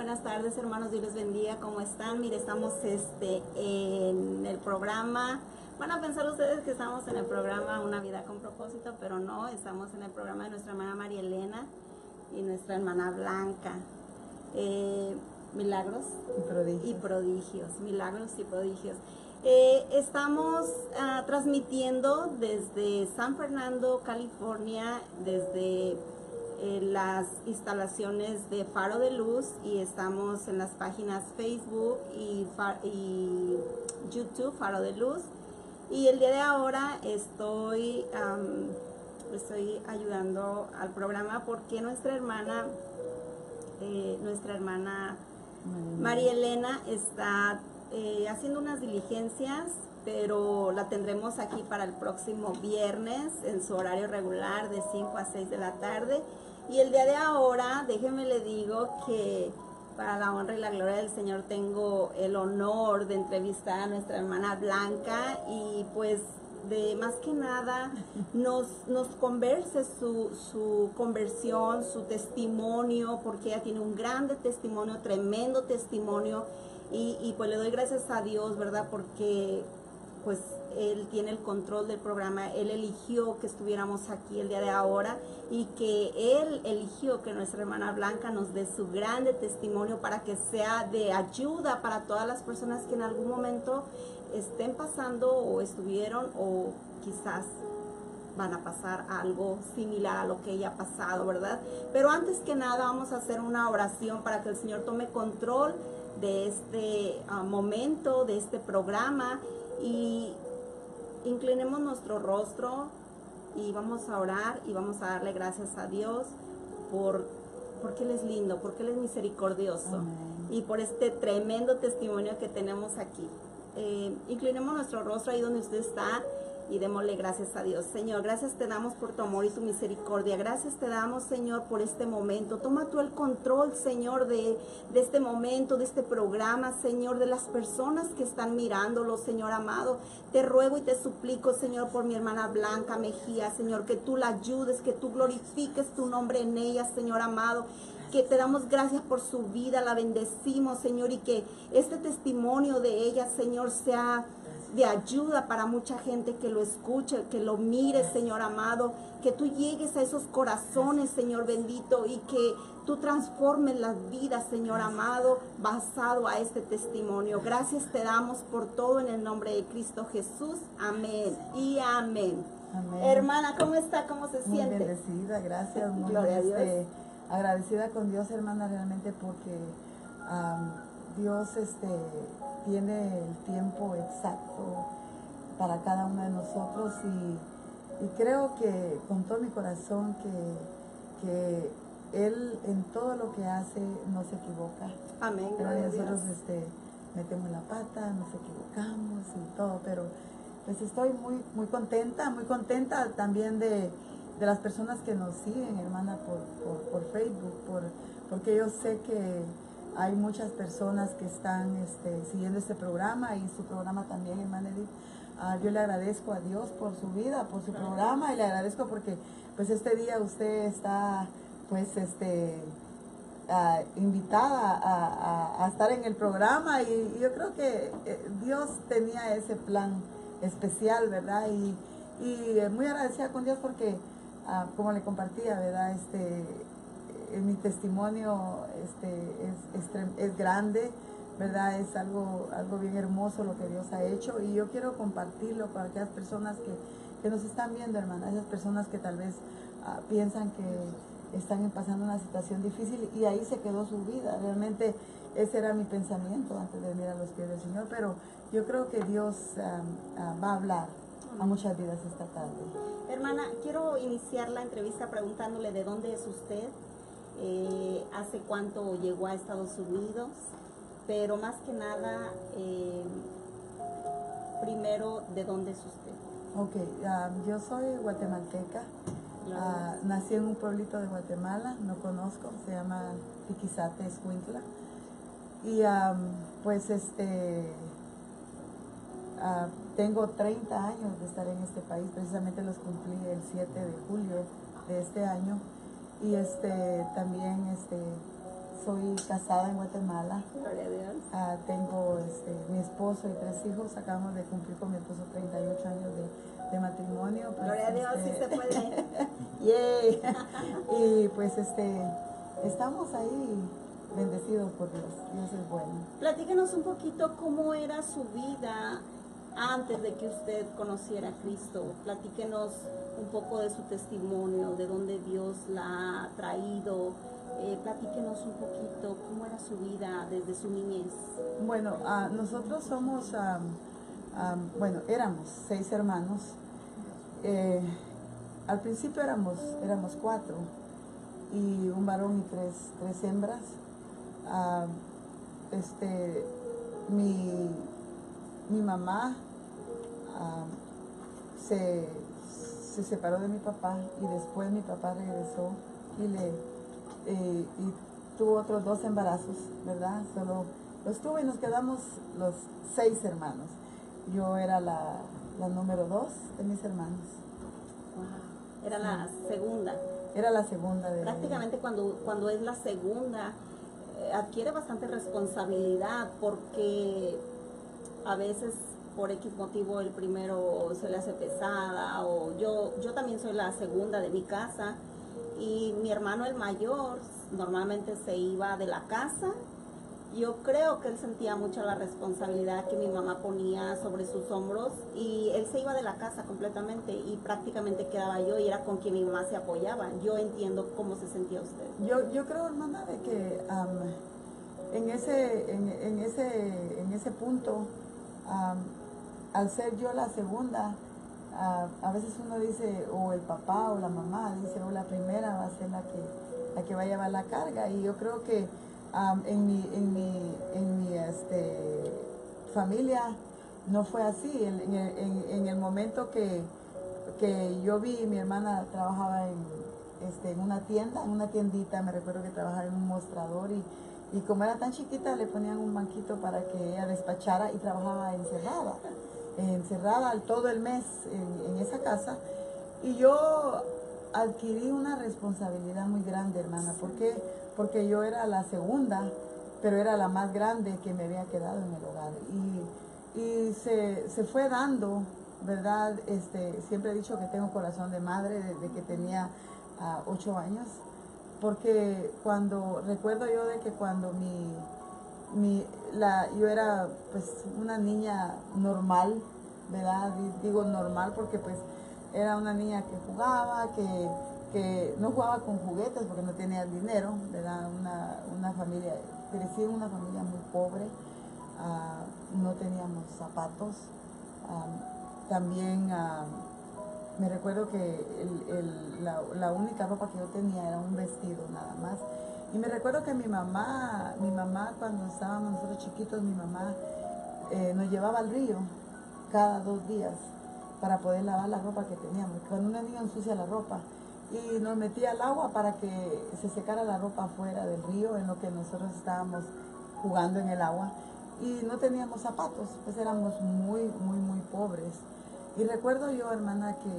Buenas tardes, hermanos, Dios les bendiga. ¿Cómo están? Mire, estamos en el programa. Van a pensar ustedes que estamos en el programa Una Vida con Propósito, pero no, estamos en el programa de nuestra hermana María Elena y nuestra hermana Blanca. Milagros y prodigios. Milagros y prodigios. Estamos transmitiendo desde San Fernando, California, desde las instalaciones de Faro de Luz, y estamos en las páginas Facebook y YouTube Faro de Luz. Y el día de ahora estoy ayudando al programa porque nuestra hermana María Elena está haciendo unas diligencias, pero la tendremos aquí para el próximo viernes en su horario regular de 5 a 6 de la tarde. Y el día de ahora, déjeme le digo que para la honra y la gloria del Señor tengo el honor de entrevistar a nuestra hermana Blanca, y pues de más que nada nos converse su conversión, su testimonio, porque ella tiene un grande testimonio, tremendo testimonio, y pues le doy gracias a Dios, ¿verdad? Porque pues Él tiene el control del programa. Él eligió que estuviéramos aquí el día de ahora, y que Él eligió que nuestra hermana Blanca nos dé su grande testimonio para que sea de ayuda para todas las personas que en algún momento estén pasando o estuvieron o quizás van a pasar algo similar a lo que ella ha pasado, ¿verdad? Pero antes que nada vamos a hacer una oración para que el Señor tome control de este momento, de este programa, y inclinemos nuestro rostro y vamos a orar y vamos a darle gracias a Dios porque Él es lindo, porque Él es misericordioso. Amén. Y por este tremendo testimonio que tenemos aquí. Inclinemos nuestro rostro ahí donde usted está y démosle gracias a Dios. Señor, gracias te damos por tu amor y tu misericordia. Gracias te damos, Señor, por este momento. Toma tú el control, Señor, de este momento, de este programa, Señor, de las personas que están mirándolo, Señor amado. Te ruego y te suplico, Señor, por mi hermana Blanca Mejía, Señor, que tú la ayudes, que tú glorifiques tu nombre en ella, Señor amado. Que te damos gracias por su vida, la bendecimos, Señor, y que este testimonio de ella, Señor, sea de ayuda para mucha gente que lo escuche, que lo mire, Señor amado, que tú llegues a esos corazones, Señor bendito, y que tú transformes las vidas, Señor amado, basado a este testimonio. Gracias te damos por todo en el nombre de Cristo Jesús. Amén y amén. Amén. Hermana, ¿cómo está? ¿Cómo se siente? Muy bendecida, gracias. Muy Gloria a Dios. Agradecida con Dios, hermana, realmente porque Dios tiene el tiempo exacto para cada uno de nosotros, y creo que con todo mi corazón que Él en todo lo que hace no se equivoca. Amén. Nosotros metemos la pata, nos equivocamos y todo, pero pues estoy muy contenta también de las personas que nos siguen, hermana, por Facebook, porque yo sé que hay muchas personas que están siguiendo este programa y su programa también, hermana Edith. Yo le agradezco a Dios por su vida, por su programa, y le agradezco porque pues este día usted está pues invitada a estar en el programa, y yo creo que Dios tenía ese plan especial, ¿verdad? Y muy agradecida con Dios porque como le compartía, ¿verdad? Mi testimonio es grande, ¿verdad? Es algo bien hermoso lo que Dios ha hecho, y yo quiero compartirlo para aquellas personas que nos están viendo, hermana, esas personas que tal vez piensan que están pasando una situación difícil y ahí se quedó su vida. Realmente ese era mi pensamiento antes de venir a los pies del Señor, pero yo creo que Dios va a hablar a muchas vidas esta tarde. Hermana, quiero iniciar la entrevista preguntándole de dónde es usted, hace cuánto llegó a Estados Unidos, pero más que nada, primero, ¿de dónde es usted? Ok, yo soy guatemalteca, nací en un pueblito de Guatemala, no conozco, se llama Tiquizate, Escuintla, y pues tengo 30 años de estar en este país, precisamente los cumplí el 7 de julio de este año, y también soy casada en Guatemala. Gloria a Dios. Tengo mi esposo y 3 hijos. Acabamos de cumplir con mi esposo 38 años de matrimonio. Pues, Gloria a Dios, sí se puede. Yeah. Y pues estamos ahí bendecidos por Dios. Dios es bueno. Platíquenos un poquito cómo era su vida antes de que usted conociera a Cristo. Platíquenos un poco de su testimonio, de dónde Dios la ha traído. Platíquenos un poquito cómo era su vida desde su niñez. Bueno, nosotros somos, éramos 6 hermanos. Al principio éramos 4 y un varón y 3 hembras. Mi mamá se separó de mi papá y después mi papá regresó y tuvo otros 2 embarazos, ¿verdad? Solo los tuvo y nos quedamos los 6 hermanos. Yo era la número 2 de mis hermanos. Wow. Era la segunda. Era la segunda de... Prácticamente cuando es la segunda, adquiere bastante responsabilidad porque a veces por X motivo el primero se le hace pesada, o yo también soy la segunda de mi casa y mi hermano el mayor normalmente se iba de la casa. Yo creo que él sentía mucho la responsabilidad que mi mamá ponía sobre sus hombros y él se iba de la casa completamente y prácticamente quedaba yo y era con quien mi mamá se apoyaba. Yo entiendo cómo se sentía usted. Yo creo, hermana, de que en ese punto, al ser yo la segunda, a veces uno dice, o el papá o la mamá dice, o la primera va a ser la que va a llevar la carga. Y yo creo que en mi familia no fue así. En el momento que yo vi, mi hermana trabajaba en una tienda, en una tiendita, me recuerdo que trabajaba en un mostrador y como era tan chiquita le ponían un banquito para que ella despachara y trabajaba encerrada todo el mes en esa casa. Y yo adquirí una responsabilidad muy grande, hermana. ¿Por qué? Porque yo era la segunda, pero era la más grande que me había quedado en el hogar. Y se fue dando, ¿verdad? Siempre he dicho que tengo corazón de madre desde que tenía 8 años. Porque recuerdo yo de que cuando yo era pues una niña normal, ¿verdad? Digo normal porque pues era una niña que jugaba, que no jugaba con juguetes porque no tenía dinero, ¿verdad? Una familia, crecí en una familia muy pobre, no teníamos zapatos, también me recuerdo que la única ropa que yo tenía era un vestido nada más. Y me recuerdo que mi mamá cuando estábamos nosotros chiquitos, mi mamá nos llevaba al río cada 2 días para poder lavar la ropa que teníamos. Cuando una niña ensucia la ropa, y nos metía al agua para que se secara la ropa afuera del río en lo que nosotros estábamos jugando en el agua. Y no teníamos zapatos, pues éramos muy, muy, muy pobres. Y recuerdo yo, hermana, que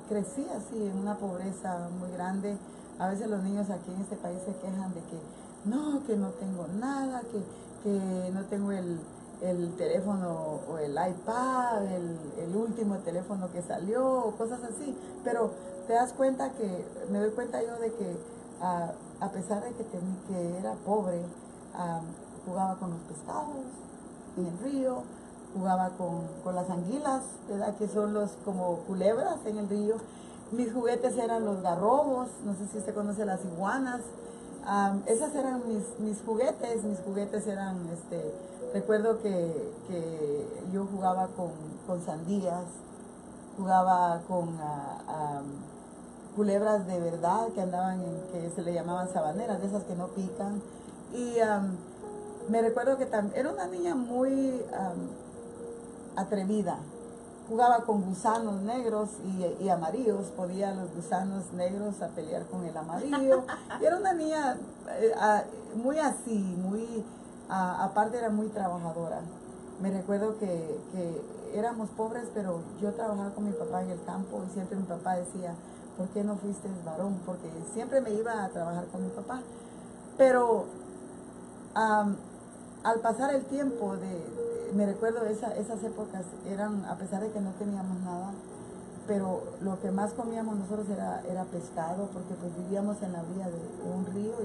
crecí así en una pobreza muy grande. A veces los niños aquí en este país se quejan de que no tengo nada, que no tengo el teléfono o el iPad, el último teléfono que salió, o cosas así. Pero te das cuenta me doy cuenta yo de que a pesar de que era pobre, jugaba con los pescados en el río, jugaba con las anguilas, ¿verdad? Que son como culebras en el río. Mis juguetes eran los garrobos, no sé si usted conoce las iguanas. Esas eran mis juguetes eran, recuerdo que yo jugaba con sandías, jugaba con culebras de verdad que andaban, que se le llamaban sabaneras, de esas que no pican. Y me recuerdo que era una niña muy atrevida. Jugaba con gusanos negros y amarillos, podía los gusanos negros a pelear con el amarillo. Y era una niña muy así, aparte era muy trabajadora. Me recuerdo que éramos pobres, pero yo trabajaba con mi papá en el campo y siempre mi papá decía, ¿por qué no fuiste varón? Porque siempre me iba a trabajar con mi papá. Pero al pasar el tiempo, me recuerdo esas épocas, eran, a pesar de que no teníamos nada, pero lo que más comíamos nosotros era pescado, porque pues vivíamos en la orilla de un río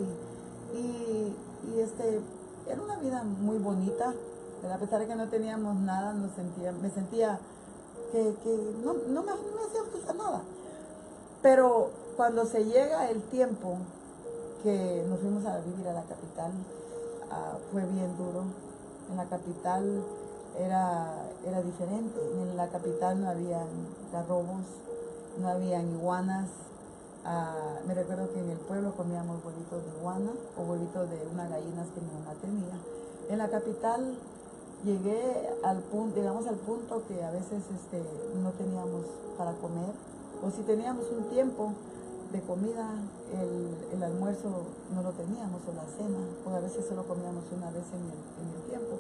y era una vida muy bonita, pero a pesar de que no teníamos nada, me sentía que no me hacía falta nada. Pero cuando se llega el tiempo que nos fuimos a vivir a la capital, fue bien duro. En la capital era diferente. En la capital no habían garrobos, no habían iguanas. Me recuerdo que en el pueblo comíamos huevitos de iguana o huevitos de unas gallinas que mi mamá tenía. En la capital llegamos al punto que a veces no teníamos para comer, o si teníamos un tiempo de comida, el almuerzo no lo teníamos, o la cena, porque a veces solo comíamos una vez en el tiempo.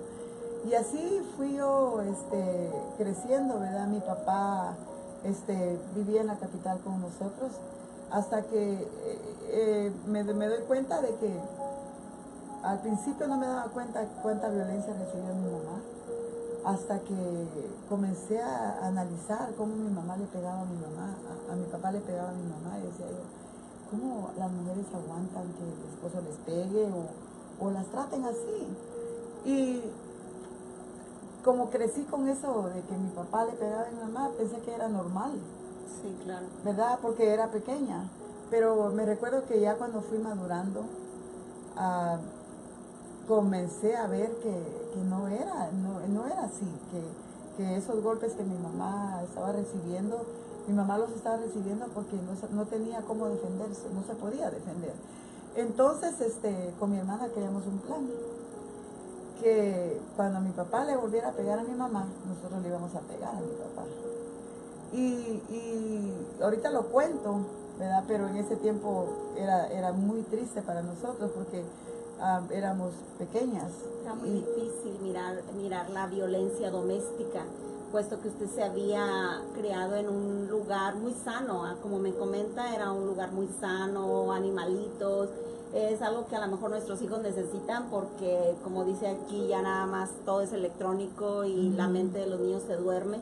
Y así fui yo creciendo, ¿verdad? Mi papá vivía en la capital con nosotros, hasta que me doy cuenta de que al principio no me daba cuenta cuánta violencia recibía mi mamá, hasta que comencé a analizar cómo mi mamá le pegaba a mi mamá, a mi papá le pegaba a mi mamá, y decía yo, ¿cómo las mujeres aguantan que el esposo les pegue o las traten así? Y como crecí con eso de que mi papá le pegaba a mi mamá, pensé que era normal. Sí, claro. ¿Verdad? Porque era pequeña. Pero me recuerdo que ya cuando fui madurando, comencé a ver que no era así, que esos golpes que mi mamá estaba recibiendo, mi mamá los estaba recibiendo porque no tenía cómo defenderse, no se podía defender. Entonces, con mi hermana creamos un plan, que cuando mi papá le volviera a pegar a mi mamá, nosotros le íbamos a pegar a mi papá. Y ahorita lo cuento, ¿verdad? Pero en ese tiempo era muy triste para nosotros porque éramos pequeñas. Era muy difícil mirar la violencia doméstica, puesto que usted se había creado en un lugar muy sano, como me comenta, era un lugar muy sano, animalitos, es algo que a lo mejor nuestros hijos necesitan porque, como dice aquí, ya nada más todo es electrónico y la mente de los niños se duerme.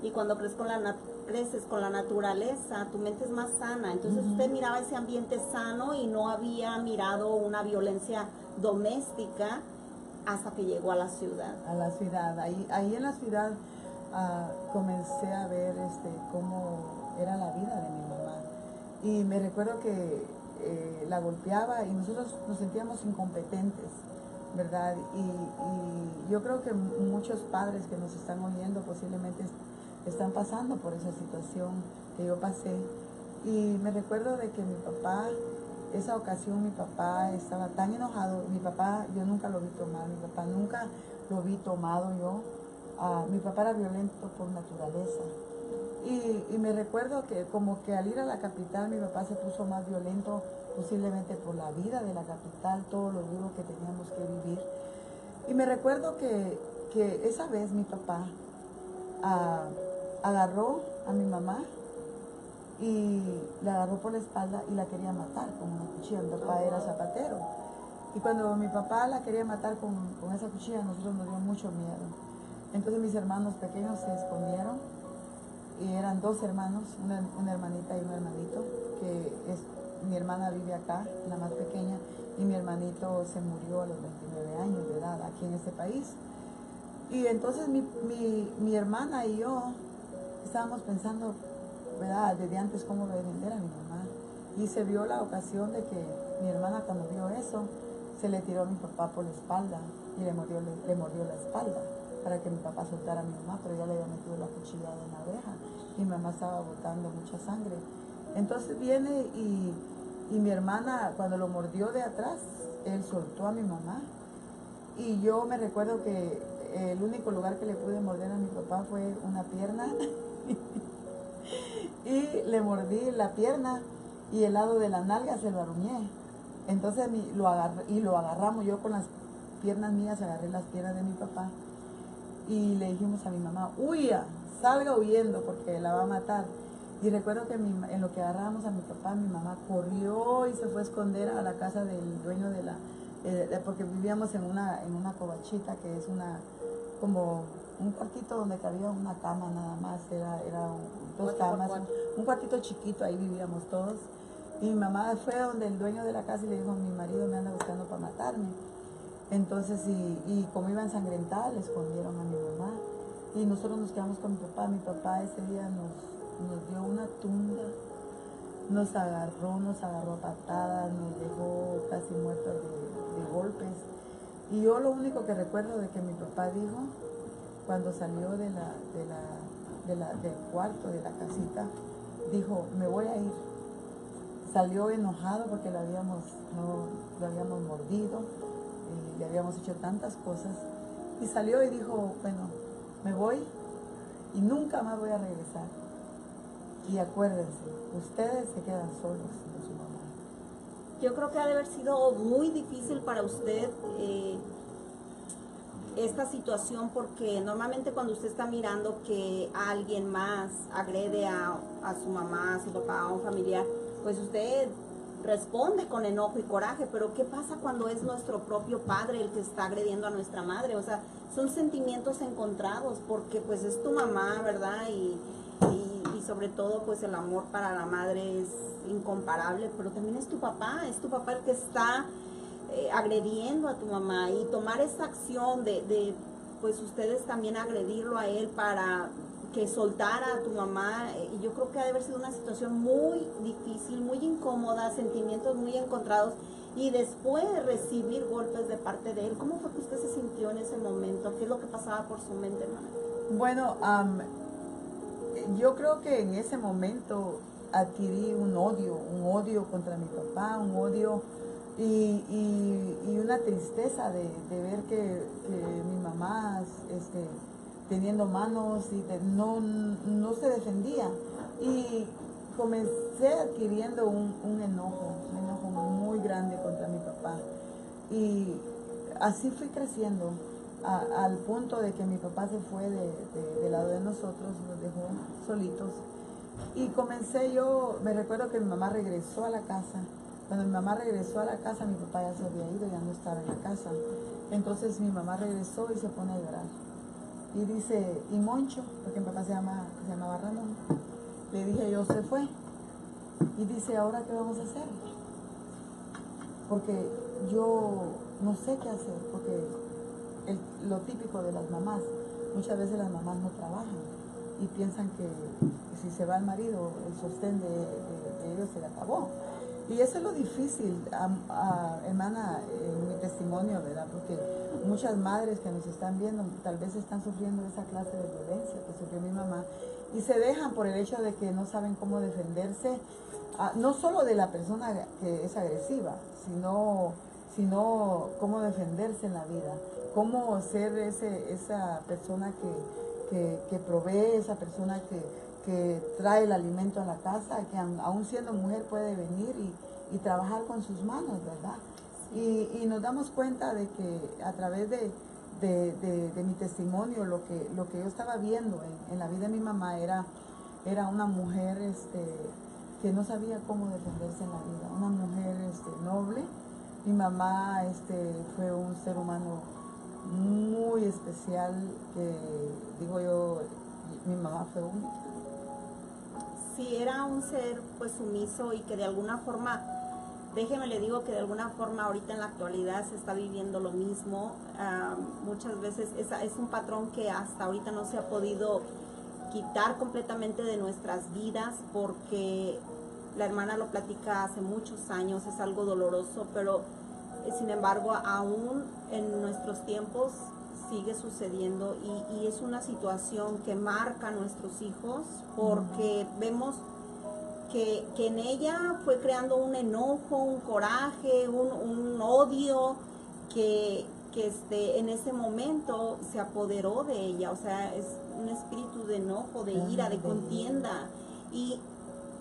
Y cuando creces con la naturaleza, tu mente es más sana. Entonces usted miraba ese ambiente sano y no había mirado una violencia doméstica hasta que llegó a la ciudad. A la ciudad, ahí en la ciudad comencé a ver cómo era la vida de mi mamá. Y me recuerdo que la golpeaba y nosotros nos sentíamos incompetentes, ¿verdad? Y yo creo que muchos padres que nos están oyendo posiblemente están pasando por esa situación que yo pasé. Y me recuerdo de que mi papá, esa ocasión mi papá estaba tan enojado. Mi papá, yo nunca lo vi tomar, mi papá nunca lo vi tomado yo. Mi papá era violento por naturaleza. Y me recuerdo que como que al ir a la capital mi papá se puso más violento, posiblemente por la vida de la capital, todo lo duro que teníamos que vivir. Y me recuerdo que esa vez mi papá agarró a mi mamá y la agarró por la espalda y la quería matar con una cuchilla. Mi papá era zapatero. Y cuando mi papá la quería matar con esa cuchilla, a nosotros nos dio mucho miedo. Entonces mis hermanos pequeños se escondieron y eran dos hermanos, una hermanita y un hermanito, mi hermana vive acá, la más pequeña, y mi hermanito se murió a los 29 años de edad aquí en este país. Y entonces mi hermana y yo estábamos pensando, ¿verdad?, desde antes cómo defender a mi mamá. Y se vio la ocasión de que mi hermana, cuando vio eso, se le tiró a mi papá por la espalda y le mordió la espalda para que mi papá soltara a mi mamá, pero ya le había metido la cuchilla en la oreja y mi mamá estaba botando mucha sangre. Entonces viene y mi hermana, cuando lo mordió de atrás, él soltó a mi mamá. Y yo me recuerdo que el único lugar que le pude morder a mi papá fue una pierna. Y le mordí la pierna y el lado de la nalga se lo aruñé. Entonces lo agarramos, yo con las piernas mías agarré las piernas de mi papá y le dijimos a mi mamá, huya, salga huyendo porque la va a matar. Y recuerdo que en lo que agarrábamos a mi papá, mi mamá corrió y se fue a esconder a la casa del dueño de porque vivíamos en una covachita que es como un cuartito donde cabía una cama nada más, era dos camas, un cuartito chiquito, ahí vivíamos todos. Y mi mamá fue donde el dueño de la casa y le dijo, mi marido me anda buscando para matarme. Entonces, y como iba ensangrentada, le escondieron a mi mamá. Y nosotros nos quedamos con mi papá. Mi papá ese día nos dio una tunda, nos agarró a patadas, nos dejó casi muertos de golpes. Y yo lo único que recuerdo de que mi papá dijo, cuando salió del cuarto, de la casita, dijo, me voy a ir. Salió enojado porque lo habíamos mordido, y le habíamos hecho tantas cosas. Y salió y dijo, bueno, me voy y nunca más voy a regresar. Y acuérdense, ustedes se quedan solos con su mamá. Yo creo que ha de haber sido muy difícil para usted esta situación, porque normalmente cuando usted está mirando que alguien más agrede a su mamá, a su papá, a un familiar, pues usted responde con enojo y coraje, pero ¿qué pasa cuando es nuestro propio padre el que está agrediendo a nuestra madre? O sea, son sentimientos encontrados, porque pues es tu mamá, ¿verdad? Y sobre todo pues el amor para la madre es incomparable, pero también es tu papá el que está agrediendo a tu mamá, y tomar esa acción de pues ustedes también agredirlo a él para que soltara a tu mamá, y yo creo que ha de haber sido una situación muy difícil, muy incómoda, sentimientos muy encontrados, y después de recibir golpes de parte de él, ¿cómo fue que usted se sintió en ese momento? ¿Qué es lo que pasaba por su mente, hermana? Bueno, yo creo que en ese momento adquirí un odio contra mi papá, un odio y una tristeza de ver que mi mamá teniendo manos y no se defendía. Y comencé adquiriendo un enojo muy grande contra mi papá. Y así fui creciendo al punto de que mi papá se fue del lado de nosotros, nos dejó solitos. Y me recuerdo que mi mamá regresó a la casa. Cuando mi mamá regresó a la casa, mi papá ya se había ido, ya no estaba en la casa. Entonces mi mamá regresó y se pone a llorar. Y dice, ¿y Moncho? Porque mi papá se llamaba Ramón. Le dije yo, se fue. Y dice, ¿ahora qué vamos a hacer? Porque yo no sé qué hacer, porque lo típico de las mamás, muchas veces las mamás no trabajan y piensan que si se va el marido, el sostén de ellos se le acabó. Y eso es lo difícil, hermana, en mi testimonio, ¿verdad? Porque muchas madres que nos están viendo tal vez están sufriendo esa clase de violencia que sufrió mi mamá, y se dejan por el hecho de que no saben cómo defenderse, no solo de la persona que es agresiva, sino cómo defenderse en la vida, cómo ser esa persona que provee, esa persona que trae el alimento a la casa, que aún siendo mujer puede venir y trabajar con sus manos, ¿verdad? Y nos damos cuenta de que a través de mi testimonio, lo que yo estaba viendo en la vida de mi mamá era una mujer que no sabía cómo defenderse en la vida, una mujer noble. Mi mamá fue un ser humano muy especial, que digo yo, mi mamá fue única. Sí, era un ser pues sumiso, y que de alguna forma, déjeme le digo que de alguna forma ahorita en la actualidad se está viviendo lo mismo. Muchas veces es un patrón que hasta ahorita no se ha podido quitar completamente de nuestras vidas, porque la hermana lo platica hace muchos años, es algo doloroso, pero sin embargo aún en nuestros tiempos sigue sucediendo, y es una situación que marca a nuestros hijos, porque vemos que en ella fue creando un enojo, un coraje, un odio que en ese momento se apoderó de ella. O sea, es un espíritu de enojo, de ira, de contienda, y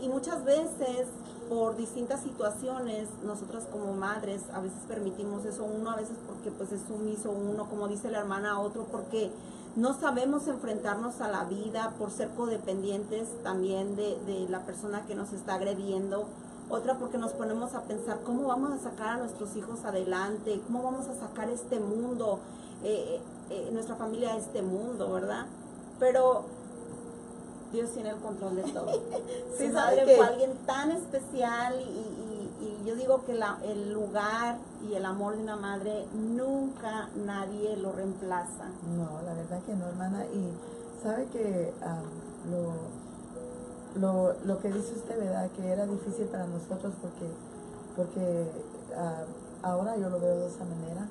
muchas veces por distintas situaciones nosotras como madres a veces permitimos eso, uno a veces porque pues es sumiso, uno como dice la hermana, a otro porque no sabemos enfrentarnos a la vida por ser codependientes también de la persona que nos está agrediendo. Otra porque nos ponemos a pensar cómo vamos a sacar a nuestros hijos adelante, cómo vamos a sacar este mundo, nuestra familia a este mundo, ¿verdad? Pero Dios tiene el control de todo. Sí, Su ¿sabe madre qué? fue alguien tan especial y yo digo que el lugar y el amor de una madre nunca nadie lo reemplaza. No, la verdad que no, hermana. Y sabe que lo que dice usted, ¿verdad? Que era difícil para nosotros porque ahora yo lo veo de esa manera,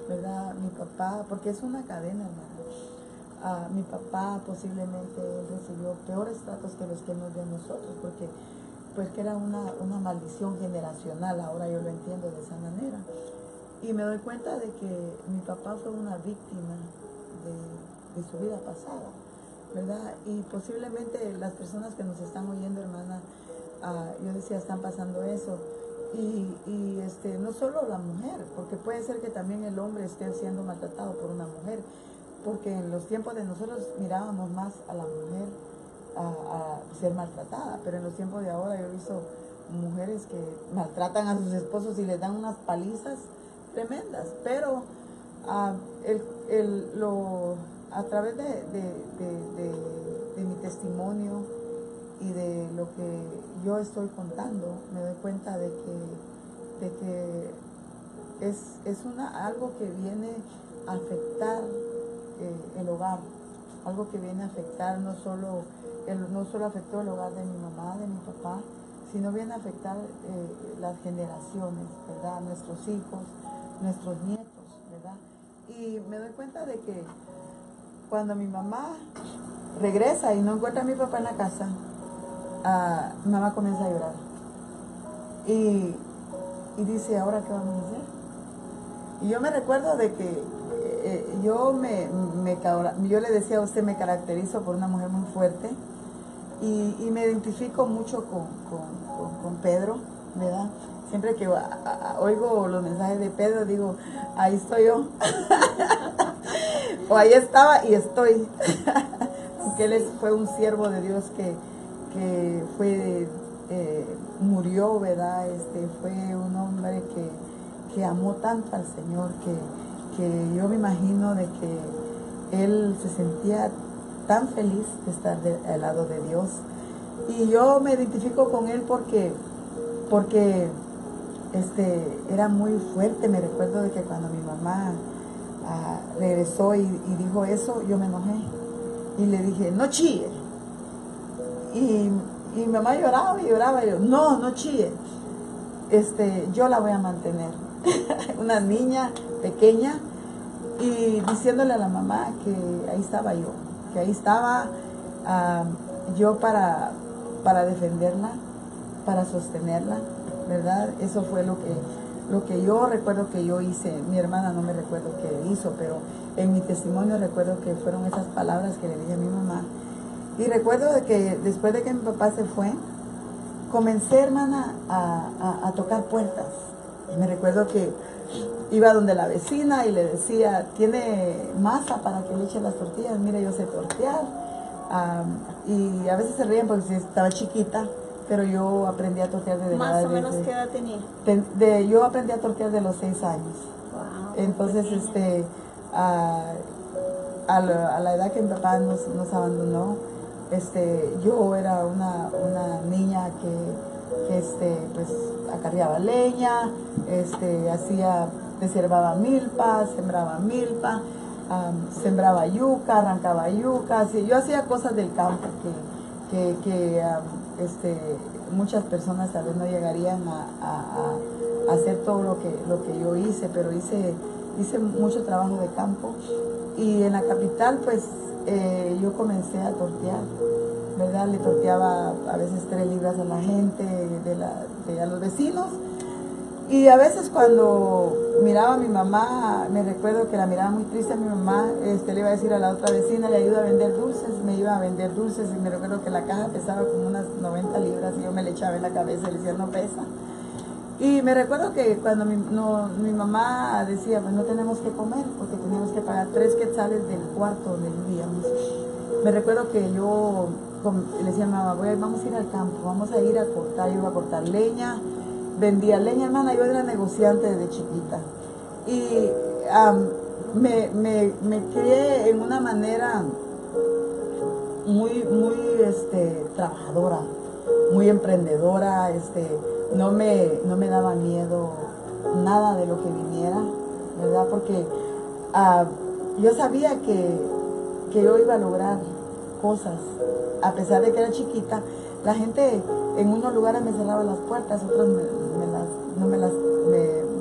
¿verdad? Mi papá, porque es una cadena, hermana. Mi papá posiblemente recibió peores tratos que los que nos dio nosotros, porque pues que era una maldición generacional, ahora yo lo entiendo de esa manera. Y me doy cuenta de que mi papá fue una víctima de su vida pasada, ¿verdad? Y posiblemente las personas que nos están oyendo, hermana, yo decía, están pasando eso. Y no solo la mujer, porque puede ser que también el hombre esté siendo maltratado por una mujer, porque en los tiempos de nosotros mirábamos más a la mujer a ser maltratada, pero en los tiempos de ahora yo he visto mujeres que maltratan a sus esposos y les dan unas palizas tremendas, pero a través de mi testimonio y de lo que yo estoy contando, me doy cuenta de que es algo que viene a afectar el hogar, algo que viene a afectar no solo afectó el hogar de mi mamá, de mi papá, sino viene a afectar las generaciones, ¿verdad? Nuestros hijos, nuestros nietos, ¿verdad? Y me doy cuenta de que cuando mi mamá regresa y no encuentra a mi papá en la casa, mi mamá comienza a llorar. Y dice, ¿ahora qué vamos a hacer? Y yo me recuerdo de que yo le decía a usted, me caracterizo por una mujer muy fuerte y me identifico mucho con Pedro, ¿verdad? Siempre que oigo los mensajes de Pedro, digo, ahí estoy yo. O ahí estaba y estoy. Porque él fue un siervo de Dios que murió, ¿verdad? Fue un hombre que amó tanto al Señor que yo me imagino de que él se sentía tan feliz de estar al lado de Dios. Y yo me identifico con él porque era muy fuerte. Me recuerdo de que cuando mi mamá regresó y dijo eso, yo me enojé y le dije, no chille. Y mi mamá lloraba y lloraba, y yo, no chille, yo la voy a mantener. Una niña pequeña, y diciéndole a la mamá que ahí estaba yo, que ahí estaba yo para defenderla, para sostenerla, ¿verdad? Eso fue lo que yo recuerdo que yo hice. Mi hermana no me recuerdo qué hizo, pero en mi testimonio recuerdo que fueron esas palabras que le dije a mi mamá. Y recuerdo de que después de que mi papá se fue, comencé, hermana, a tocar puertas. Y me recuerdo que iba donde la vecina y le decía, ¿tiene masa para que le eche las tortillas? Mire, yo sé tortear. Y a veces se ríen porque estaba chiquita, pero yo aprendí a tortear desde la edad. ¿Más o menos qué edad tenía? Yo aprendí a tortear de los 6 años. Wow, entonces, a la edad que mi papá nos abandonó, yo era una niña que pues acarreaba leña, desherbaba milpa, sembraba milpa, sembraba yuca, arrancaba yuca, yo hacía cosas del campo que muchas personas tal vez no llegarían a hacer todo lo que yo hice, pero hice mucho trabajo de campo. Y en la capital pues yo comencé a tortear, ¿verdad? Le torteaba a veces 3 libras a la gente, a los vecinos. Y a veces cuando miraba a mi mamá, me recuerdo que la miraba muy triste a mi mamá, le iba a decir a la otra vecina, le ayuda a vender dulces, me iba a vender dulces, y me recuerdo que la caja pesaba como unas 90 libras y yo me le echaba en la cabeza y le decía, no pesa. Y me recuerdo que cuando mi mamá decía, pues no tenemos que comer porque teníamos que pagar 3 quetzales del cuarto donde vivíamos. Me recuerdo que yo le decía a mi mamá, vamos a ir al campo, vamos a ir a cortar, yo iba a cortar leña, vendía leña, hermana, yo era negociante desde chiquita. Y me crié en una manera muy trabajadora, muy emprendedora, no me daba miedo nada de lo que viniera, ¿verdad? Porque yo sabía que yo iba a lograr cosas, a pesar de que era chiquita. La gente en unos lugares me cerraba las puertas, otros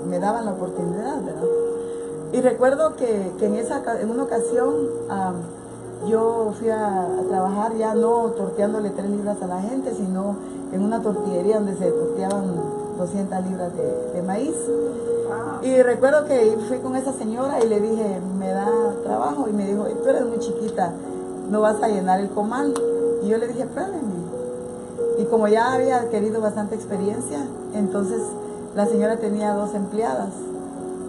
me daban la oportunidad, ¿verdad? Y recuerdo que en una ocasión yo fui a trabajar ya no torteándole 3 libras a la gente, sino en una tortillería donde se torteaban 200 libras de maíz. Y recuerdo que fui con esa señora y le dije, me da trabajo, y me dijo, tú eres muy chiquita, no vas a llenar el comal. Y yo le dije, pruébeme. Y como ya había adquirido bastante experiencia, entonces la señora tenía 2 empleadas.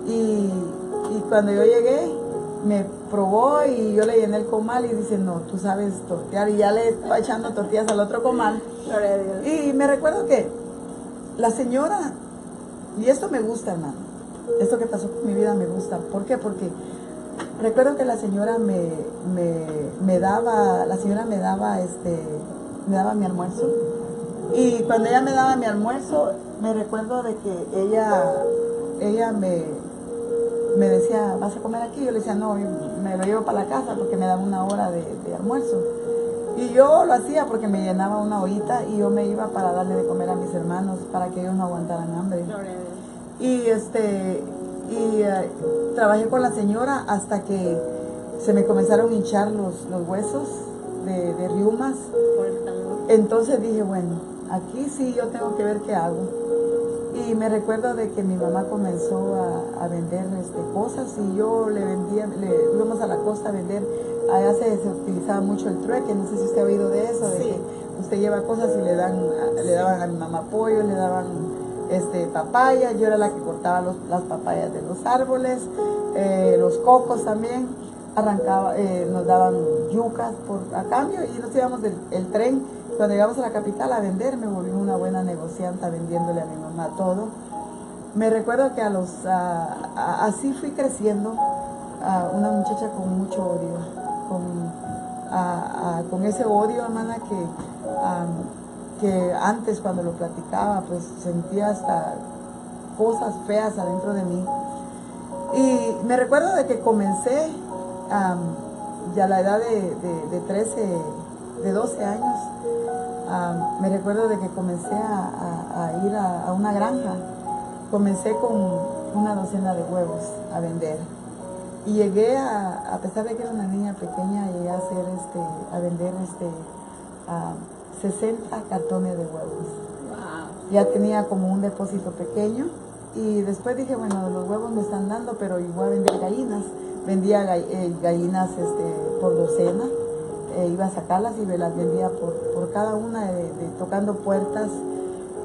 Y cuando yo llegué, me probó y yo le llené el comal y dice, no, tú sabes tortear. Y ya le estaba echando tortillas al otro comal. Y me recuerdo que la señora, y esto me gusta, hermano, esto que pasó con mi vida me gusta. ¿Por qué? Porque recuerdo que la señora me daba mi almuerzo. Y cuando ella me daba mi almuerzo, me recuerdo de que ella me decía, ¿vas a comer aquí? Yo le decía, no, me lo llevo para la casa porque me daba 1 hora de almuerzo. Y yo lo hacía porque me llenaba una ollita y yo me iba para darle de comer a mis hermanos para que ellos no aguantaran hambre. Y trabajé con la señora hasta que se me comenzaron a hinchar los huesos de riumas. Entonces dije, bueno, aquí sí yo tengo que ver qué hago. Y me recuerdo de que mi mamá comenzó a vender cosas y yo le vendía, íbamos a la costa a vender. Allá se utilizaba mucho el trueque, no sé si usted ha oído de eso, de que usted lleva cosas y le daban a mi mamá pollo, le daban papaya. Yo era la que cortaba las papayas de los árboles, los cocos también, nos daban yucas a cambio y nos íbamos el tren. Cuando llegamos a la capital a vender, me volví una buena negociante vendiéndole a mi mamá todo. Me recuerdo que así fui creciendo, una muchacha con mucho odio, con ese odio, hermana, que antes cuando lo platicaba, pues sentía hasta cosas feas adentro de mí. Y me recuerdo de que comencé ya a la edad de 12 años, me recuerdo de que comencé a ir a una granja. Comencé con una docena de huevos a vender. Y llegué a pesar de que era una niña pequeña, llegué a vender 60 cartones de huevos. Wow. Ya tenía como un depósito pequeño. Y después dije, bueno, los huevos me están dando, pero yo voy a vender gallinas. Vendía gallinas por docena. Iba a sacarlas y me las vendía por cada una, tocando puertas.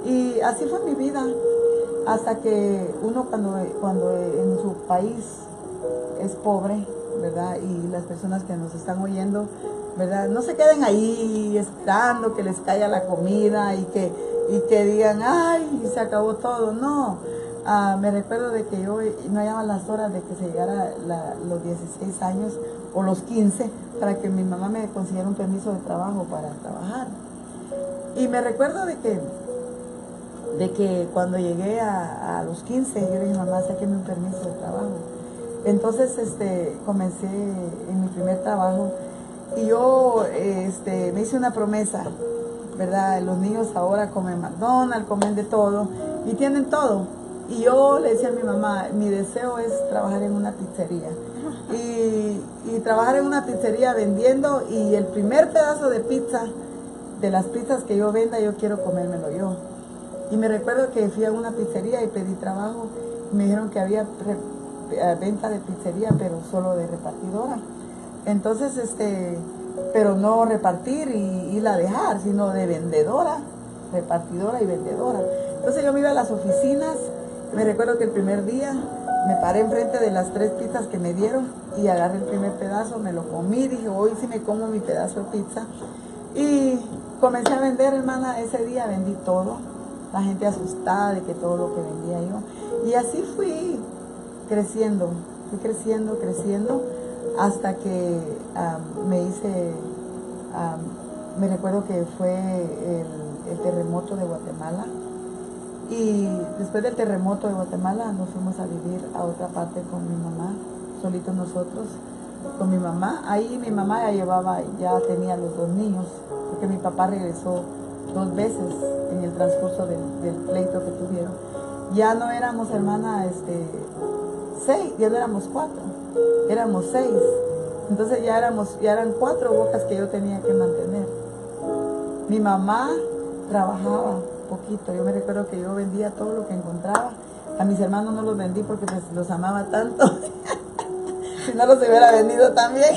Y así fue mi vida, hasta que uno cuando en su país es pobre, ¿verdad? Y las personas que nos están oyendo, ¿verdad? No se queden ahí esperando que les caiga la comida y que digan, ay, se acabó todo. No, me recuerdo de que yo no hallaba las horas de que se llegara los 16 años o los 15 para que mi mamá me consiguiera un permiso de trabajo para trabajar. Y me recuerdo de que cuando llegué a los 15, yo le dije, mamá, sáqueme un permiso de trabajo. Entonces comencé en mi primer trabajo y yo me hice una promesa, ¿verdad? Los niños ahora comen McDonald's, comen de todo y tienen todo. Y yo le decía a mi mamá, mi deseo es trabajar en una pizzería. Y trabajar en una pizzería vendiendo, y el primer pedazo de pizza, de las pizzas que yo venda, yo quiero comérmelo yo. Y me recuerdo que fui a una pizzería y pedí trabajo. Me dijeron que había venta de pizzería, pero solo de repartidora. Entonces, pero no repartir y irla a dejar, sino de vendedora, repartidora y vendedora. Entonces yo me iba a las oficinas, me recuerdo que el primer día me paré enfrente de las 3 pizzas que me dieron y agarré el primer pedazo, me lo comí, dije, hoy sí me como mi pedazo de pizza. Y comencé a vender, hermana, ese día vendí todo, la gente asustada de que todo lo que vendía yo. Y así fui creciendo, creciendo, hasta que me hice, me recuerdo que fue el terremoto de Guatemala. Y después del terremoto de Guatemala nos fuimos a vivir a otra parte con mi mamá, solitos nosotros, con mi mamá. Ahí mi mamá ya tenía los 2 niños, porque mi papá regresó 2 veces en el transcurso del pleito que tuvieron. Ya no éramos, hermana, 6, ya no éramos 4, éramos 6. Entonces ya eran 4 bocas que yo tenía que mantener. Mi mamá trabajaba poquito, yo me recuerdo que yo vendía todo lo que encontraba. A mis hermanos no los vendí porque pues los amaba tanto. Si no los hubiera vendido también.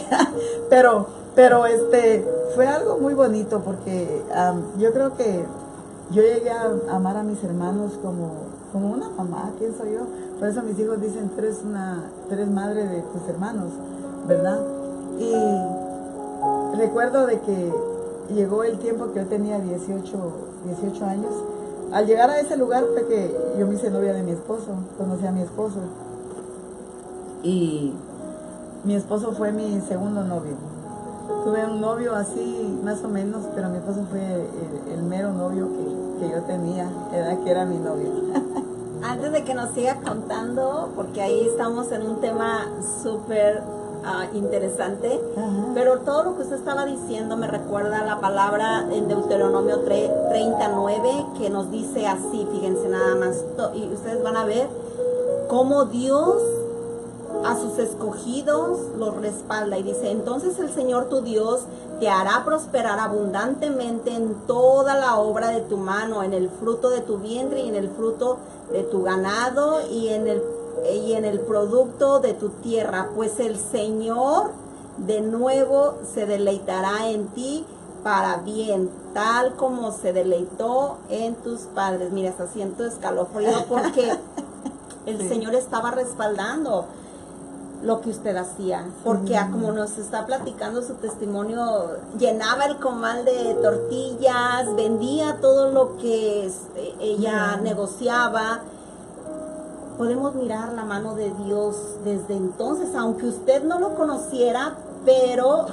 pero fue algo muy bonito porque yo creo que yo llegué a amar a mis hermanos como una mamá, pienso yo. Por eso mis hijos dicen, tú eres madre de tus hermanos, ¿verdad? Y recuerdo de que llegó el tiempo que yo tenía 18 años. Al llegar a ese lugar fue que yo me hice novia de mi esposo, conocí a mi esposo. Y mi esposo fue mi segundo novio. Tuve un novio así, más o menos, pero mi esposo fue el mero novio que yo tenía, que era mi novio. Antes de que nos siga contando, porque ahí estamos en un tema súper interesante, pero todo lo que usted estaba diciendo me recuerda a la palabra en Deuteronomio 39 que nos dice así, fíjense nada más, y ustedes van a ver cómo Dios a sus escogidos los respalda, y dice, entonces el Señor tu Dios te hará prosperar abundantemente en toda la obra de tu mano, en el fruto de tu vientre y en el fruto de tu ganado y en el producto de tu tierra, pues el Señor de nuevo se deleitará en ti para bien, tal como se deleitó en tus padres. Mira, hasta siento escalofrío porque el Señor estaba respaldando lo que usted hacía, porque como nos está platicando su testimonio, llenaba el comal de tortillas, vendía todo lo que ella negociaba. Podemos mirar la mano de Dios desde entonces, aunque usted no lo conociera, pero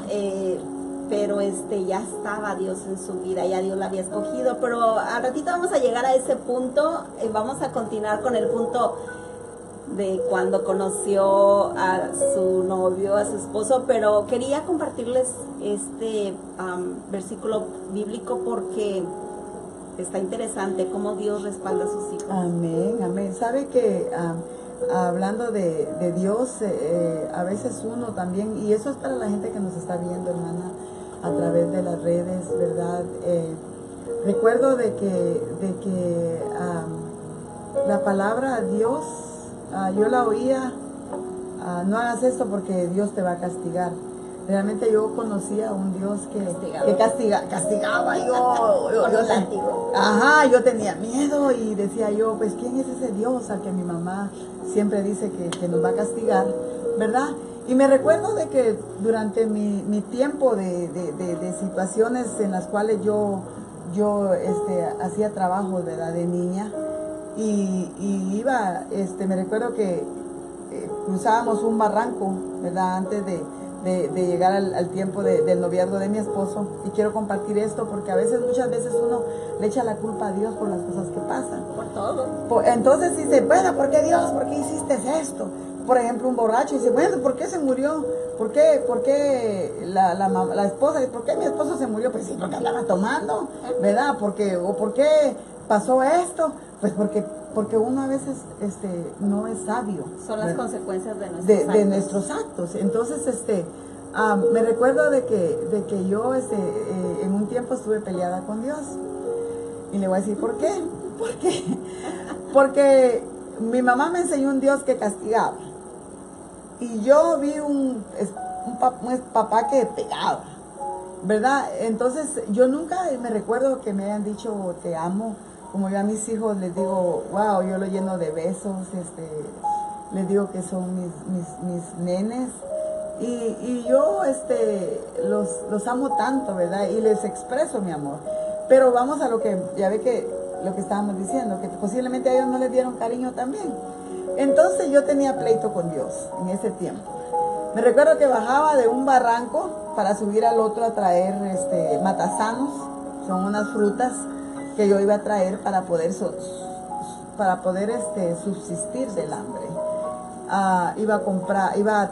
ya estaba Dios en su vida, ya Dios la había escogido. Pero al ratito vamos a llegar a ese punto, vamos a continuar con el punto de cuando conoció a su novio, a su esposo, pero quería compartirles este versículo bíblico porque está interesante cómo Dios respalda a sus hijos. Amén, amén. Sabe que hablando de Dios, a veces uno también, y eso es para la gente que nos está viendo, hermana, a través de las redes, ¿verdad? Recuerdo de que la palabra Dios, yo la oía, no hagas esto porque Dios te va a castigar. Realmente yo conocía a un Dios que castigaba. Yo tenía miedo y decía yo, pues ¿quién es ese Dios al que mi mamá siempre dice que nos va a castigar, verdad? Y me recuerdo de que durante mi tiempo de situaciones en las cuales yo hacía trabajo, ¿verdad?, de niña, y iba, me recuerdo que cruzábamos un barranco, ¿verdad?, antes de llegar al tiempo del noviazgo de mi esposo. Y quiero compartir esto porque muchas veces uno le echa la culpa a Dios por las cosas que pasan. Por todo. Entonces dice, bueno, ¿por qué Dios? ¿Por qué hiciste esto? Por ejemplo, un borracho dice, bueno, ¿por qué se murió? ¿Por qué la esposa? ¿Por qué mi esposo se murió? Pues sí, porque andaba tomando, ¿verdad? ¿Por qué pasó esto? Pues porque uno a veces no es sabio. Son las consecuencias de nuestros actos. Entonces, me recuerdo de que yo en un tiempo estuve peleada con Dios. Y le voy a decir, ¿por qué? Porque mi mamá me enseñó un Dios que castigaba. Y yo vi un papá que pegaba, ¿verdad? Entonces, yo nunca me recuerdo que me hayan dicho te amo como yo a mis hijos les digo, wow, yo lo lleno de besos, les digo que son mis nenes. Y yo los amo tanto, ¿verdad? Y les expreso mi amor. Pero vamos a lo que, ya ve que lo que estábamos diciendo, que posiblemente a ellos no les dieron cariño también. Entonces yo tenía pleito con Dios en ese tiempo. Me recuerdo que bajaba de un barranco para subir al otro a traer matasanos, son unas frutas que yo iba a traer para poder subsistir del hambre. Iba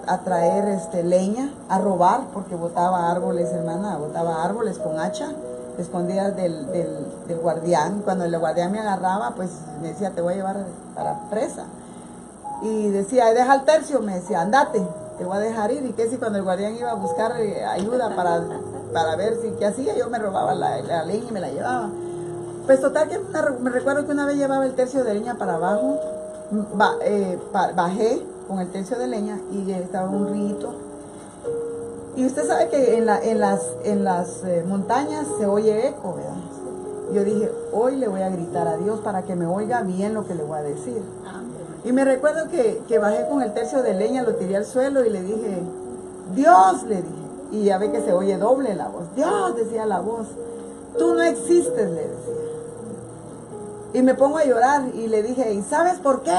a traer leña, a robar, porque botaba árboles, hermana, botaba árboles con hacha, escondidas del guardián. Cuando el guardián me agarraba, pues me decía, te voy a llevar para presa. Y decía, deja el tercio, me decía, andate, te voy a dejar ir. Y que si cuando el guardián iba a buscar ayuda para ver qué hacía, yo me robaba la leña y me la llevaba. Pues total que me recuerdo que una vez llevaba el tercio de leña para abajo, bajé con el tercio de leña y estaba un río. Y usted sabe que en las montañas se oye eco, ¿verdad? Yo dije, hoy le voy a gritar a Dios para que me oiga bien lo que le voy a decir. Y me recuerdo que bajé con el tercio de leña, lo tiré al suelo y le dije, Dios, le dije. Y ya ve que se oye doble la voz. Dios, decía la voz. Tú no existes, le decía. Y me pongo a llorar y le dije, ¿y sabes por qué?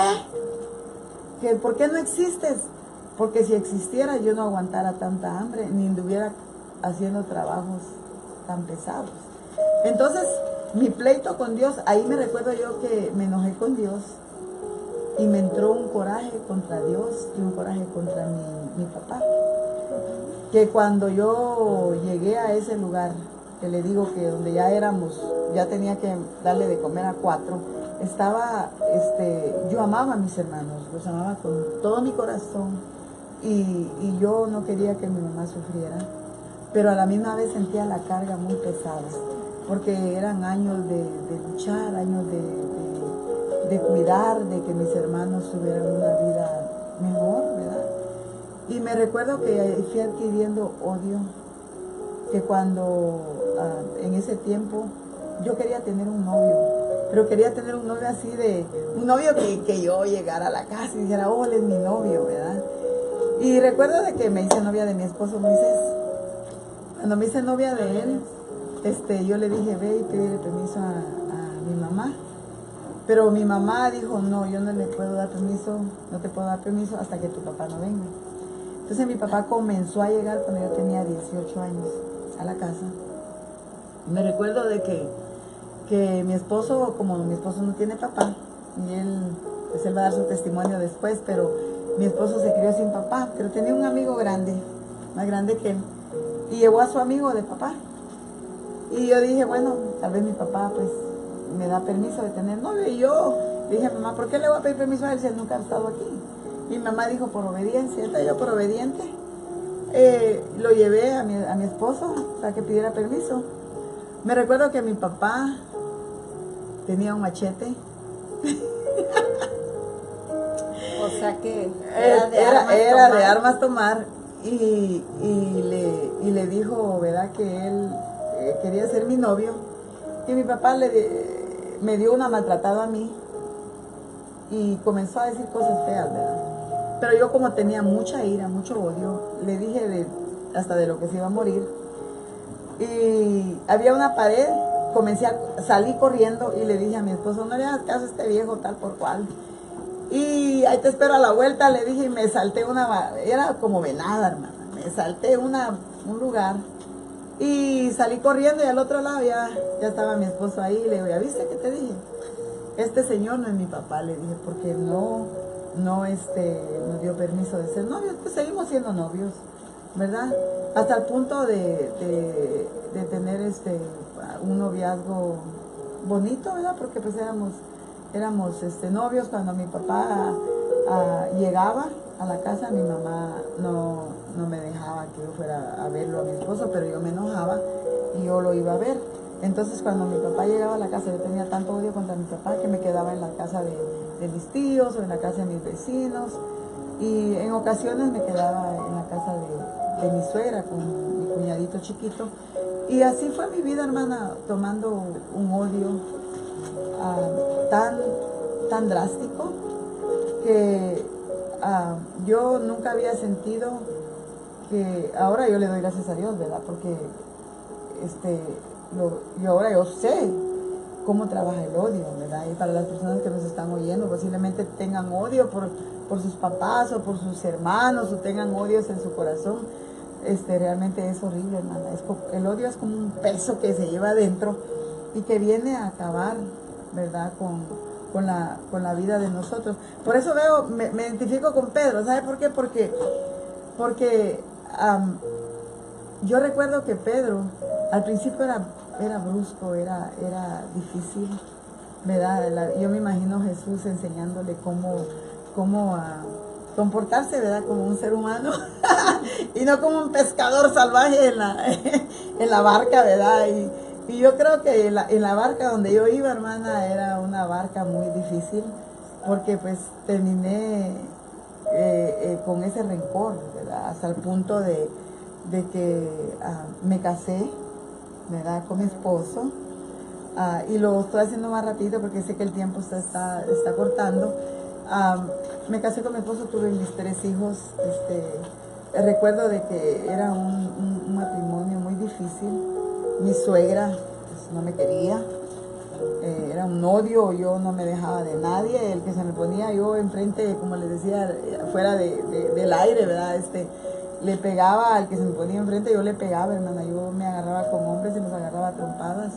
¿Por qué no existes? Porque si existiera yo no aguantara tanta hambre, ni anduviera haciendo trabajos tan pesados. Entonces, mi pleito con Dios, ahí me recuerdo yo que me enojé con Dios y me entró un coraje contra Dios y un coraje contra mi papá. Que cuando yo llegué a ese lugar, que le digo que donde ya tenía que darle de comer a 4, yo amaba a mis hermanos, los amaba con todo mi corazón y yo no quería que mi mamá sufriera, pero a la misma vez sentía la carga muy pesada, porque eran años de luchar, años de cuidar, de que mis hermanos tuvieran una vida mejor, ¿verdad? Y me recuerdo que fui adquiriendo odio, que cuando en ese tiempo yo quería tener un novio, pero quería tener un novio así un novio que yo llegara a la casa y dijera, oh, él es mi novio, ¿verdad? Y recuerdo de que me hice novia de mi esposo Moisés. Cuando me hice novia de él, yo le dije, ve y pídele permiso a mi mamá. Pero mi mamá dijo, no, yo no le puedo dar permiso, no te puedo dar permiso hasta que tu papá no venga. Entonces mi papá comenzó a llegar cuando yo tenía 18 años a la casa. Me recuerdo de que mi esposo, como mi esposo no tiene papá, y él va a dar su testimonio después, pero mi esposo se crió sin papá, pero tenía un amigo grande, más grande que él, y llevó a su amigo de papá. Y yo dije, bueno, tal vez mi papá pues me da permiso de tener novio. Y yo dije, mamá, ¿por qué le voy a pedir permiso a él si él nunca ha estado aquí? Y mi mamá dijo, por obediencia. Entonces yo por obediente lo llevé a mi esposo para que pidiera permiso. Me recuerdo que mi papá tenía un machete. O sea que era de armas tomar. Y le dijo, ¿verdad? Que él quería ser mi novio. Y mi papá me dio una maltratada a mí. Y comenzó a decir cosas feas, ¿verdad? Pero yo, como tenía mucha ira, mucho odio, le dije hasta de lo que se iba a morir. Y había una pared, salí corriendo y le dije a mi esposo, no le hagas caso a este viejo tal por cual. Y ahí te espero a la vuelta, le dije, y me salté era como venada, hermana, me salté un lugar y salí corriendo, y al otro lado ya estaba mi esposo ahí. Le digo, ¿ya viste qué te dije? Este señor no es mi papá, le dije, porque no nos dio permiso de ser novios. Pues seguimos siendo novios, ¿verdad? Hasta el punto de tener un noviazgo bonito, ¿verdad? Porque pues éramos novios. Cuando mi papá llegaba a la casa, mi mamá no me dejaba que yo fuera a verlo a mi esposo, pero yo me enojaba y yo lo iba a ver. Entonces cuando mi papá llegaba a la casa, yo tenía tanto odio contra mi papá que me quedaba en la casa de mis tíos o en la casa de mis vecinos, y en ocasiones me quedaba en la casa de mi suegra con mi cuñadito chiquito. Y así fue mi vida, hermana, tomando un odio tan drástico que yo nunca había sentido que ahora yo le doy gracias a Dios, ¿verdad? Porque ahora yo sé cómo trabaja el odio, ¿verdad? Y para las personas que nos están oyendo, posiblemente tengan odio por sus papás o por sus hermanos, o tengan odios en su corazón. Realmente es horrible, hermana. El odio es como un peso que se lleva adentro y que viene a acabar, ¿verdad? Con la vida de nosotros. Por eso me identifico con Pedro. ¿Sabe por qué? Porque yo recuerdo que Pedro al principio era brusco, era difícil, ¿verdad? Yo me imagino a Jesús enseñándole cómo comportarse, ¿verdad? Como un ser humano y no como un pescador salvaje en la barca, ¿verdad? Y yo creo que en la barca donde yo iba, hermana, era una barca muy difícil, porque pues terminé con ese rencor, ¿verdad? Hasta el punto de que me casé, ¿verdad? Con mi esposo, y lo estoy haciendo más rápido porque sé que el tiempo está cortando. Me casé con mi esposo, tuve mis 3 hijos. Recuerdo de que era un matrimonio muy difícil. Mi suegra pues, no me quería, era un odio, yo no me dejaba de nadie. El que se me ponía yo enfrente, como les decía, fuera del aire, ¿verdad? Le pegaba al que se me ponía enfrente, yo le pegaba, hermana. Yo me agarraba con hombres y nos agarraba a trompadas.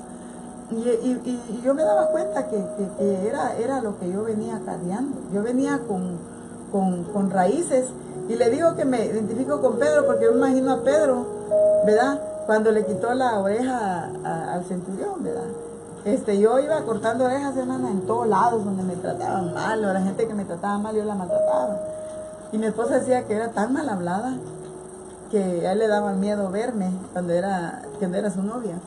Y yo me daba cuenta que era lo que yo venía cargando. Yo venía con raíces. Y le digo que me identifico con Pedro porque yo me imagino a Pedro, ¿verdad? Cuando le quitó la oreja al centurión, ¿verdad? Yo iba cortando orejas, hermana, en todos lados donde me trataban mal, o la gente que me trataba mal, yo la maltrataba. Y mi esposa decía que era tan mal hablada que a él le daba miedo verme cuando era su novia.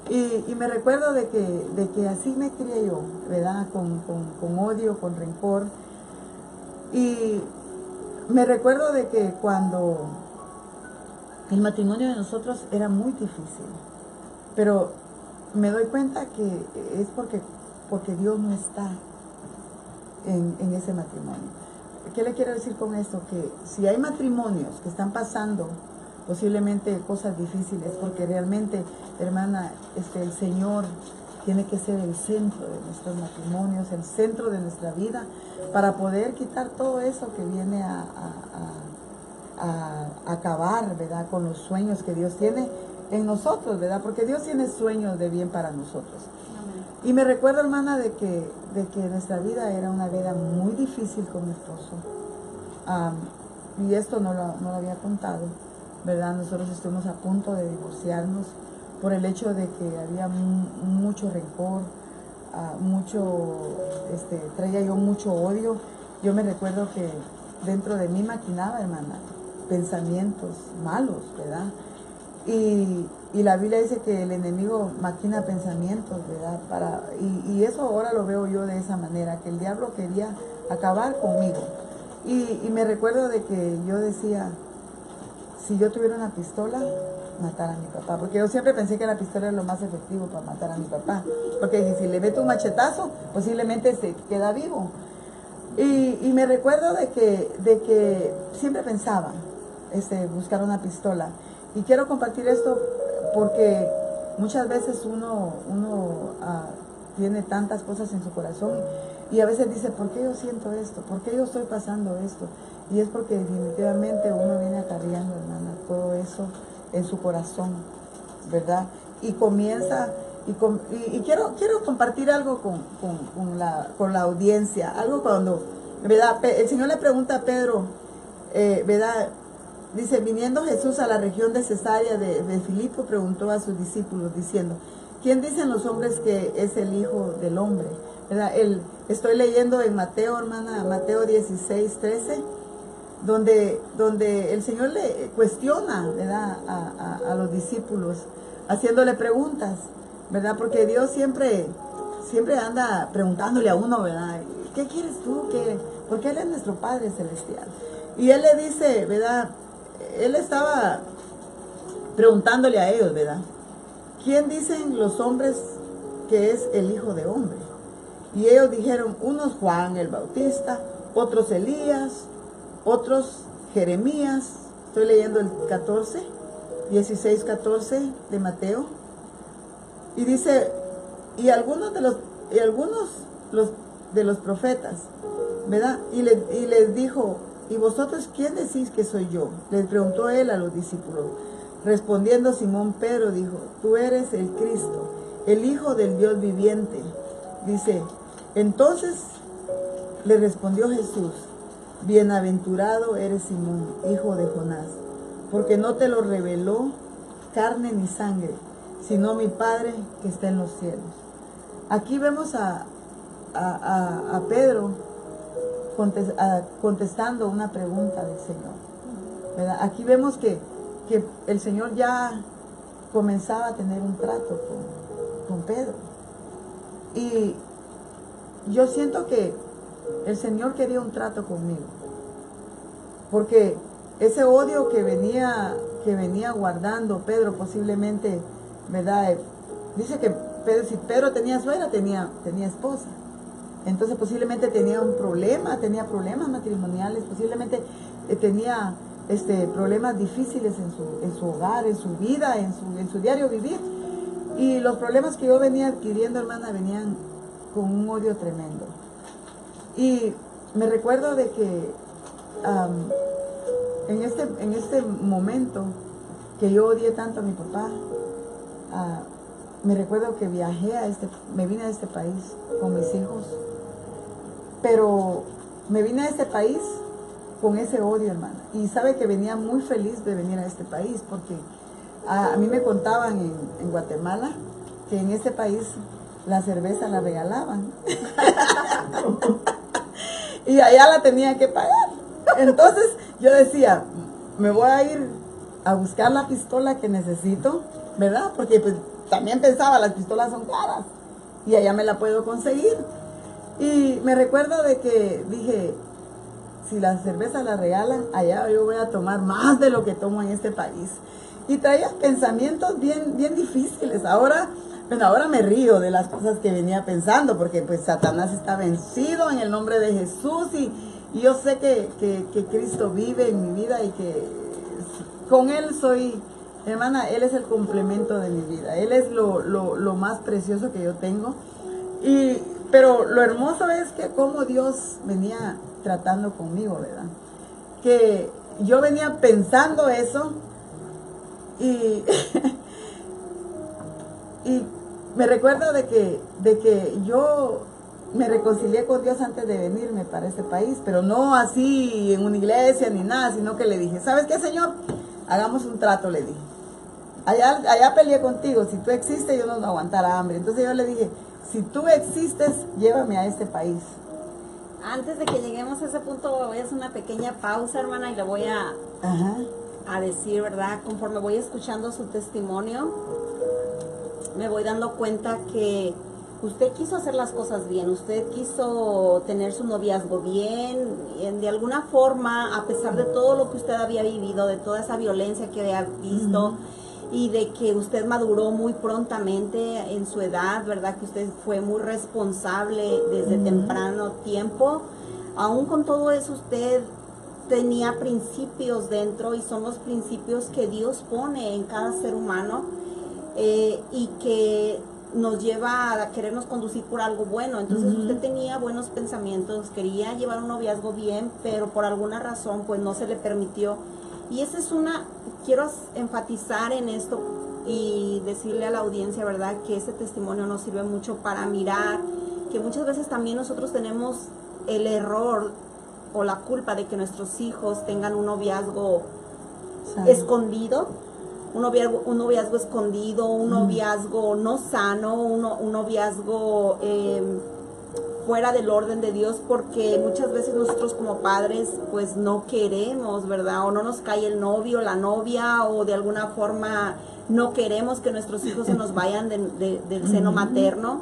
Y me recuerdo de que así me crié yo, ¿verdad? Con odio, con rencor. Y me recuerdo de que cuando el matrimonio de nosotros era muy difícil, pero me doy cuenta que es porque Dios no está en ese matrimonio. ¿Qué le quiero decir con esto? Que si hay matrimonios que están pasando posiblemente cosas difíciles, porque realmente, hermana, el Señor tiene que ser el centro de nuestros matrimonios, el centro de nuestra vida, para poder quitar todo eso que viene a acabar, ¿verdad? Con los sueños que Dios tiene en nosotros, ¿verdad? Porque Dios tiene sueños de bien para nosotros. Amén. Y me recuerdo, hermana, de que nuestra vida era una vida muy difícil con mi esposo. Y esto no lo había contado, ¿verdad? Nosotros estuvimos a punto de divorciarnos por el hecho de que había mucho rencor, traía yo mucho odio. Yo me recuerdo que dentro de mí maquinaba, hermana, pensamientos malos, ¿verdad? Y la Biblia dice que el enemigo maquina pensamientos, ¿verdad? Y eso ahora lo veo yo de esa manera, que el diablo quería acabar conmigo. Y me recuerdo de que yo decía, si yo tuviera una pistola, matar a mi papá, porque yo siempre pensé que la pistola era lo más efectivo para matar a mi papá, porque dije, si le meto un machetazo, posiblemente se queda vivo. Y me recuerdo de que siempre pensaba buscar una pistola. Y quiero compartir esto porque muchas veces uno tiene tantas cosas en su corazón y a veces dice, ¿por qué yo siento esto? ¿Por qué yo estoy pasando esto? Y es porque definitivamente uno viene acarreando, hermana, todo eso en su corazón, ¿verdad? Y comienza, y quiero compartir algo con la audiencia, algo cuando, ¿verdad? El Señor le pregunta a Pedro, ¿verdad? Dice, viniendo Jesús a la región de Cesarea de Filipo, preguntó a sus discípulos diciendo, ¿quién dicen los hombres que es el Hijo del Hombre? ¿Verdad? Estoy leyendo en Mateo, hermana, Mateo 16, 13, donde el Señor le cuestiona, ¿verdad? A los discípulos, haciéndole preguntas, ¿verdad? Porque Dios siempre anda preguntándole a uno, ¿verdad? ¿Qué quieres tú? Porque Él es nuestro Padre Celestial. Y Él le dice, ¿verdad? Él estaba preguntándole a ellos, ¿verdad? ¿Quién dicen los hombres que es el Hijo de Hombre? Y ellos dijeron, unos Juan el Bautista, otros Elías, otros Jeremías. Estoy leyendo el 16, 14 de Mateo. Y dice, y algunos de los profetas, ¿verdad? Y les dijo, ¿y vosotros quién decís que soy yo? Les preguntó él a los discípulos. Respondiendo Simón Pedro dijo, tú eres el Cristo, el Hijo del Dios viviente. Dice, entonces le respondió Jesús, bienaventurado eres Simón, hijo de Jonás, porque no te lo reveló carne ni sangre, sino mi Padre que está en los cielos. Aquí vemos a Pedro contestando una pregunta del Señor, ¿verdad? Aquí vemos que el Señor ya comenzaba a tener un trato con Pedro. Y yo siento que el Señor quería un trato conmigo, porque ese odio que venía guardando Pedro posiblemente, ¿verdad? Dice que si Pedro tenía suegra, tenía esposa. Entonces posiblemente tenía problemas matrimoniales, posiblemente tenía problemas difíciles en su hogar, en su vida, en su diario vivir. Y los problemas que yo venía adquiriendo, hermana, venían con un odio tremendo. Y me recuerdo de que en este momento que yo odié tanto a mi papá, me recuerdo que me vine a este país con mis hijos, pero me vine a este país con ese odio, hermana. Y sabe que venía muy feliz de venir a este país, porque a mí me contaban en Guatemala que en este país la cerveza la regalaban. Y allá la tenía que pagar. Entonces yo decía, me voy a ir a buscar la pistola que necesito, ¿verdad? Porque pues también pensaba, las pistolas son caras y allá me la puedo conseguir. Y me recuerdo de que dije, si la cerveza la regalan, allá yo voy a tomar más de lo que tomo en este país. Y traía pensamientos bien difíciles. Ahora me río de las cosas que venía pensando, porque pues Satanás está vencido en el nombre de Jesús, y yo sé que Cristo vive en mi vida y que con Él soy, hermana, Él es el complemento de mi vida. Él es lo más precioso que yo tengo. Pero lo hermoso es que cómo Dios venía tratando conmigo, ¿verdad? Que yo venía pensando eso y me recuerdo de que yo me reconcilié con Dios antes de venirme para este país, pero no así en una iglesia ni nada, sino que le dije, ¿sabes qué, Señor? Hagamos un trato, le dije. Allá peleé contigo, si tú existes yo no voy a aguantar hambre. Entonces yo le dije, si tú existes, llévame a este país. Antes de que lleguemos a ese punto, voy a hacer una pequeña pausa, hermana, y le voy a decir, ¿verdad? Conforme voy escuchando su testimonio, me voy dando cuenta que usted quiso hacer las cosas bien, usted quiso tener su noviazgo bien, de alguna forma, a pesar de todo lo que usted había vivido, de toda esa violencia que había visto, y de que usted maduró muy prontamente en su edad, ¿verdad? Que usted fue muy responsable desde temprano tiempo. Aún con todo eso, usted tenía principios dentro, y son los principios que Dios pone en cada ser humano, y que nos lleva a querernos conducir por algo bueno. Entonces usted tenía buenos pensamientos, quería llevar un noviazgo bien, pero por alguna razón pues no se le permitió. Y esa es quiero enfatizar en esto y decirle a la audiencia, ¿verdad?, que este testimonio nos sirve mucho para mirar que muchas veces también nosotros tenemos el error o la culpa de que nuestros hijos tengan un noviazgo escondido, un noviazgo escondido, un noviazgo no sano, un noviazgo fuera del orden de Dios, porque muchas veces nosotros como padres pues no queremos, ¿verdad? O no nos cae el novio, la novia, o de alguna forma no queremos que nuestros hijos se nos vayan del seno materno,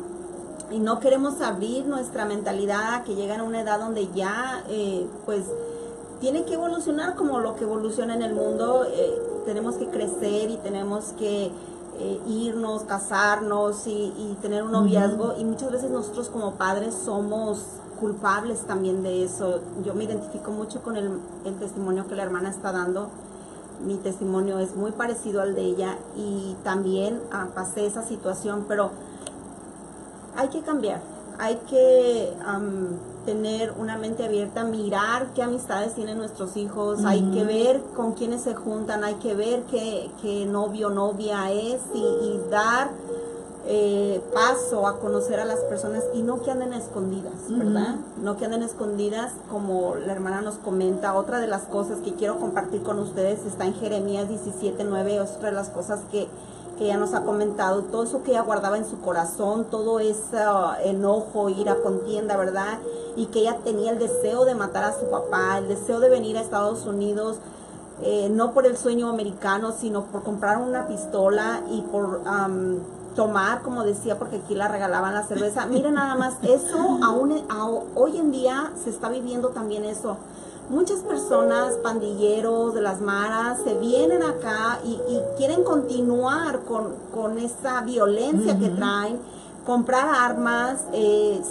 y no queremos abrir nuestra mentalidad a que llegan a una edad donde ya pues tienen que evolucionar como lo que evoluciona en el mundo. Tenemos que crecer y tenemos que irnos, casarnos y tener un noviazgo, y muchas veces nosotros como padres somos culpables también de eso. Yo me identifico mucho con el testimonio que la hermana está dando. Mi testimonio es muy parecido al de ella, y también pasé esa situación, pero hay que cambiar, hay que tener una mente abierta, mirar qué amistades tienen nuestros hijos, hay que ver con quiénes se juntan, hay que ver qué novio o novia es, y dar paso a conocer a las personas, y no que anden escondidas, ¿verdad? No que anden escondidas, como la hermana nos comenta. Otra de las cosas que quiero compartir con ustedes está en Jeremías 17:9, otra de las cosas que ella nos ha comentado, todo eso que ella guardaba en su corazón, todo ese enojo, ira, contienda, ¿verdad? Y que ella tenía el deseo de matar a su papá, el deseo de venir a Estados Unidos, no por el sueño americano, sino por comprar una pistola y por tomar, como decía, porque aquí la regalaban la cerveza. Miren nada más, eso hoy en día se está viviendo también eso. Muchas personas, pandilleros de las maras, se vienen acá y quieren continuar con esa violencia que traen, comprar armas,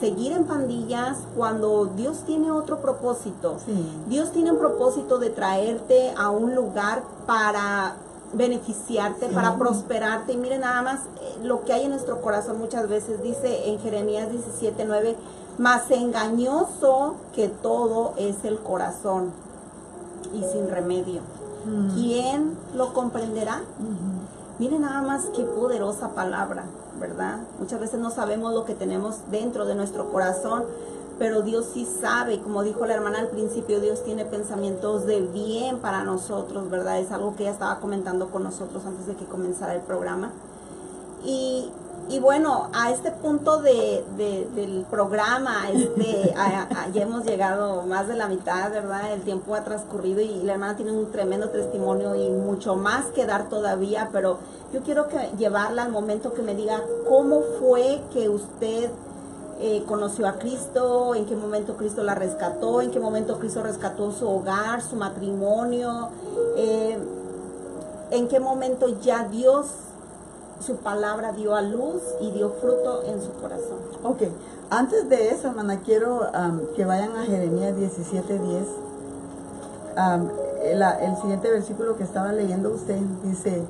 seguir en pandillas, cuando Dios tiene otro propósito. Sí. Dios tiene un propósito de traerte a un lugar para beneficiarte, para prosperarte. Y miren nada más lo que hay en nuestro corazón muchas veces. Dice en Jeremías 17:9, más engañoso que todo es el corazón y sin remedio. ¿Quién lo comprenderá? Miren nada más qué poderosa palabra, ¿verdad? Muchas veces no sabemos lo que tenemos dentro de nuestro corazón, pero Dios sí sabe. Como dijo la hermana al principio, Dios tiene pensamientos de bien para nosotros, ¿verdad? Es algo que ella estaba comentando con nosotros antes de que comenzara el programa. Y bueno, a este punto del programa, ya hemos llegado más de la mitad, ¿verdad? El tiempo ha transcurrido y la hermana tiene un tremendo testimonio y mucho más que dar todavía, pero yo quiero llevarla al momento que me diga cómo fue que usted conoció a Cristo, en qué momento Cristo la rescató, en qué momento Cristo rescató su hogar, su matrimonio, en qué momento ya Dios, su palabra dio a luz y dio fruto en su corazón. Ok, antes de eso, hermana, quiero que vayan a Jeremías 17:10. El siguiente versículo que estaba leyendo usted dice,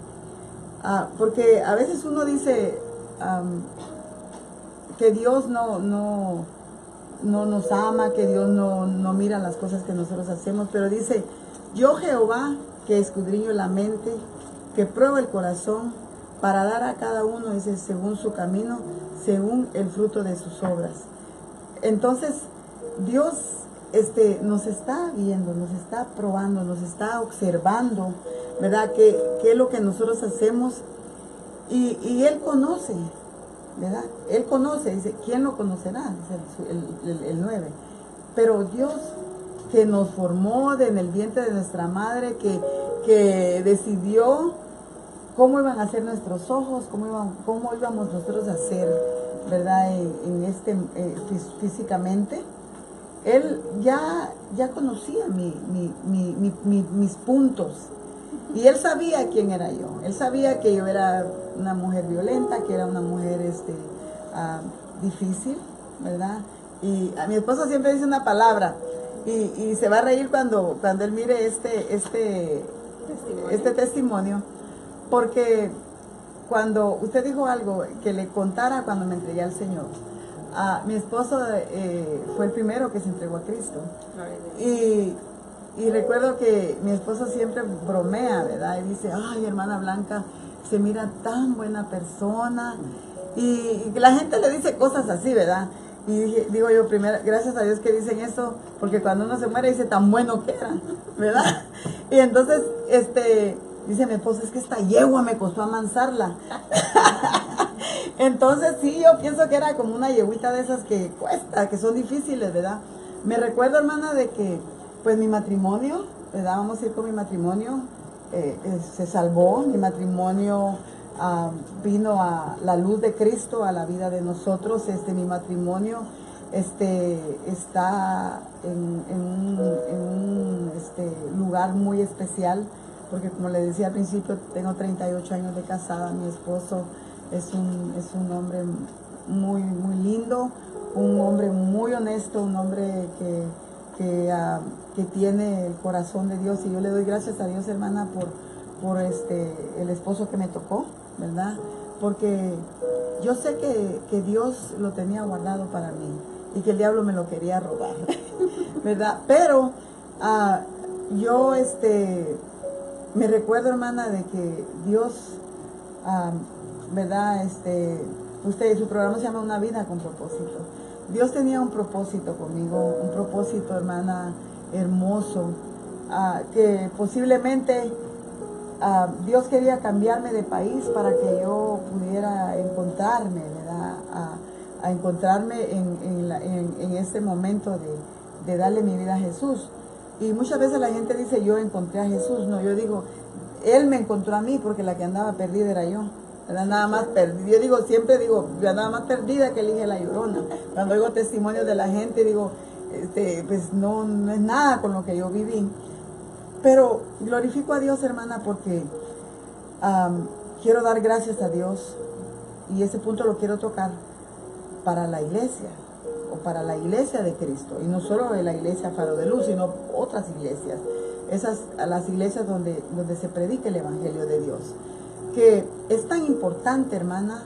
porque a veces uno dice que Dios no nos ama, que Dios no mira las cosas que nosotros hacemos, pero dice, yo Jehová, que escudriño la mente, que pruebo el corazón, para dar a cada uno, dice, según su camino, según el fruto de sus obras. Entonces, Dios nos está viendo, nos está probando, nos está observando, ¿verdad? ¿Qué es lo que nosotros hacemos? Y Él conoce, ¿verdad? Él conoce, dice, ¿quién lo conocerá? Dice el 9. Pero Dios, que nos formó en el vientre de nuestra madre, que decidió cómo iban a ser nuestros ojos, cómo íbamos nosotros a ser, ¿verdad? Físicamente. Él ya conocía mis puntos. Y Él sabía quién era yo. Él sabía que yo era una mujer violenta, que era una mujer difícil, ¿verdad? Y a mi esposo siempre dice una palabra, y se va a reír cuando él mire este testimonio. Porque cuando usted dijo algo que le contara cuando me entregué al Señor, mi esposo fue el primero que se entregó a Cristo. Y recuerdo que mi esposo siempre bromea, ¿verdad? Y dice, ay, hermana Blanca, se mira tan buena persona. Y la gente le dice cosas así, ¿verdad? Y digo yo, primero, gracias a Dios que dicen eso, porque cuando uno se muere dice, tan bueno que era, ¿verdad? Y entonces, dice mi esposo, es que esta yegua me costó amansarla. Entonces sí, yo pienso que era como una yeguita de esas que cuesta, que son difíciles, ¿verdad? Me recuerdo, hermana, de que pues mi matrimonio, ¿verdad? Vamos a ir con mi matrimonio, se salvó, mi matrimonio vino a la luz de Cristo, a la vida de nosotros. Mi matrimonio está en un lugar muy especial, porque como le decía al principio, tengo 38 años de casada. Mi esposo es un hombre muy, muy lindo, un hombre muy honesto, un hombre que tiene el corazón de Dios, y yo le doy gracias a Dios, hermana, por el esposo que me tocó, ¿verdad? Porque yo sé que Dios lo tenía guardado para mí y que el diablo me lo quería robar, ¿verdad? Pero yo me recuerdo, hermana, de que Dios, ¿verdad? Su programa se llama Una Vida con Propósito. Dios tenía un propósito conmigo, un propósito, hermana, hermoso, que posiblemente Dios quería cambiarme de país para que yo pudiera encontrarme, ¿verdad? A encontrarme en este momento de darle mi vida a Jesús. Y muchas veces la gente dice, yo encontré a Jesús. No, yo digo, Él me encontró a mí, porque la que andaba perdida era yo. ¿Verdad? Nada más perdida. Yo siempre digo, yo nada más perdida que elige la llorona. Cuando oigo testimonios de la gente, digo, pues no es nada con lo que yo viví. Pero glorifico a Dios, hermana, porque quiero dar gracias a Dios, y ese punto lo quiero tocar para la iglesia, o para la iglesia de Cristo, y no solo de la iglesia Faro de Luz, sino otras iglesias, las iglesias donde se predica el Evangelio de Dios, que es tan importante, hermana,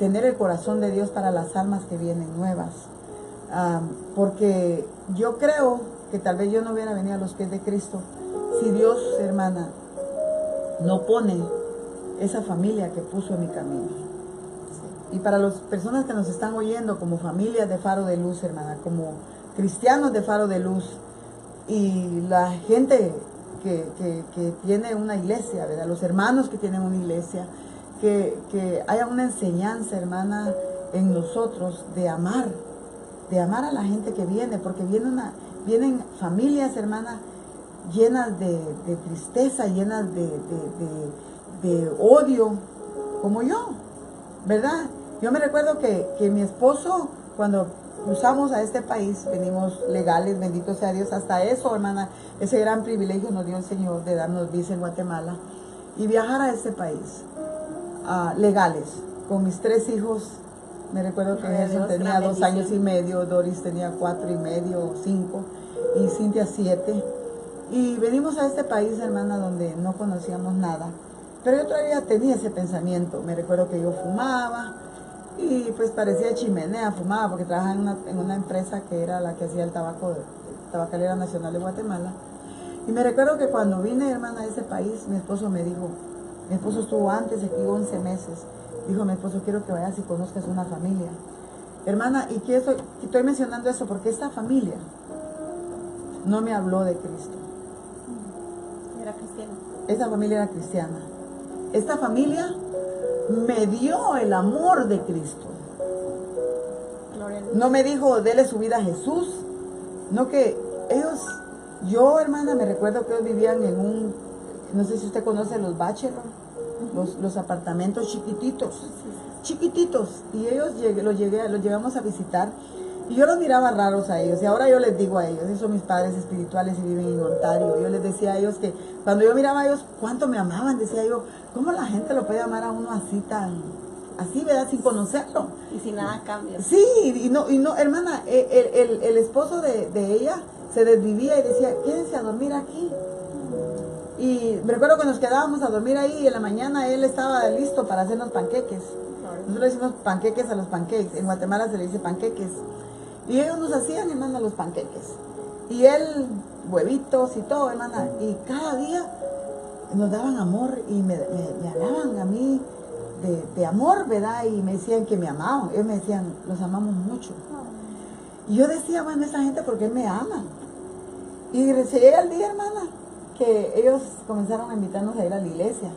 tener el corazón de Dios para las almas que vienen nuevas, porque yo creo que tal vez yo no hubiera venido a los pies de Cristo si Dios, hermana, no pone esa familia que puso en mi camino. Y para las personas que nos están oyendo, como familias de Faro de Luz, hermana, como cristianos de Faro de Luz, y la gente que tiene una iglesia, ¿verdad? Los hermanos que tienen una iglesia, que haya una enseñanza, hermana, en nosotros de amar a la gente que viene, porque vienen familias, hermana, llenas de tristeza, llenas de odio, como yo, ¿verdad? Yo me recuerdo que mi esposo, cuando cruzamos a este país, venimos legales, bendito sea Dios, hasta eso, hermana, ese gran privilegio nos dio el Señor de darnos visa en Guatemala y viajar a este país, legales, con mis 3 hijos. Me recuerdo que Jesús tenía 2 años y medio, Doris tenía 4 y medio, 5, y Cintia 7. Y venimos a este país, hermana, donde no conocíamos nada. Pero yo todavía tenía ese pensamiento. Me recuerdo que yo fumaba, y pues parecía chimenea, fumaba, porque trabajaba en una empresa que era la que hacía el tabaco, Tabacalera Nacional de Guatemala. Y me recuerdo que cuando vine, hermana, a ese país, mi esposo estuvo antes aquí 11 meses. Dijo mi esposo, quiero que vayas y conozcas una familia. Hermana, y estoy mencionando eso porque esta familia no me habló de Cristo. Era cristiana. Esta familia era cristiana. Esta familia me dio el amor de Cristo. No me dijo, dele su vida a Jesús. No, que yo, hermana, me recuerdo que ellos vivían no sé si usted conoce los bachelor, los apartamentos chiquititos, y ellos los llegamos a visitar, y yo los miraba raros a ellos, y ahora yo les digo a ellos, esos son mis padres espirituales y viven en Ontario. Yo les decía a ellos que cuando yo miraba a ellos cuánto me amaban, decía yo, ¿cómo la gente lo puede amar a uno así, ¿verdad? Sin conocerlo. Y sin nada cambia. Sí, y no, hermana, el esposo de ella se desvivía y decía, quédense a dormir aquí. Y me recuerdo que nos quedábamos a dormir ahí, y en la mañana él estaba listo para hacernos panqueques. Nosotros le decimos panqueques a los pancakes, en Guatemala se le dice panqueques. Y ellos nos hacían, hermana, los panqueques. Y él, huevitos y todo, hermana. Y cada día nos daban amor, y me hablaban a mí de amor, ¿verdad? Y me decían que me amaban. Ellos me decían, los amamos mucho. Y yo decía, bueno, esa gente, ¿por qué me aman? Y se llega el día, hermana, que ellos comenzaron a invitarnos a ir a la iglesia.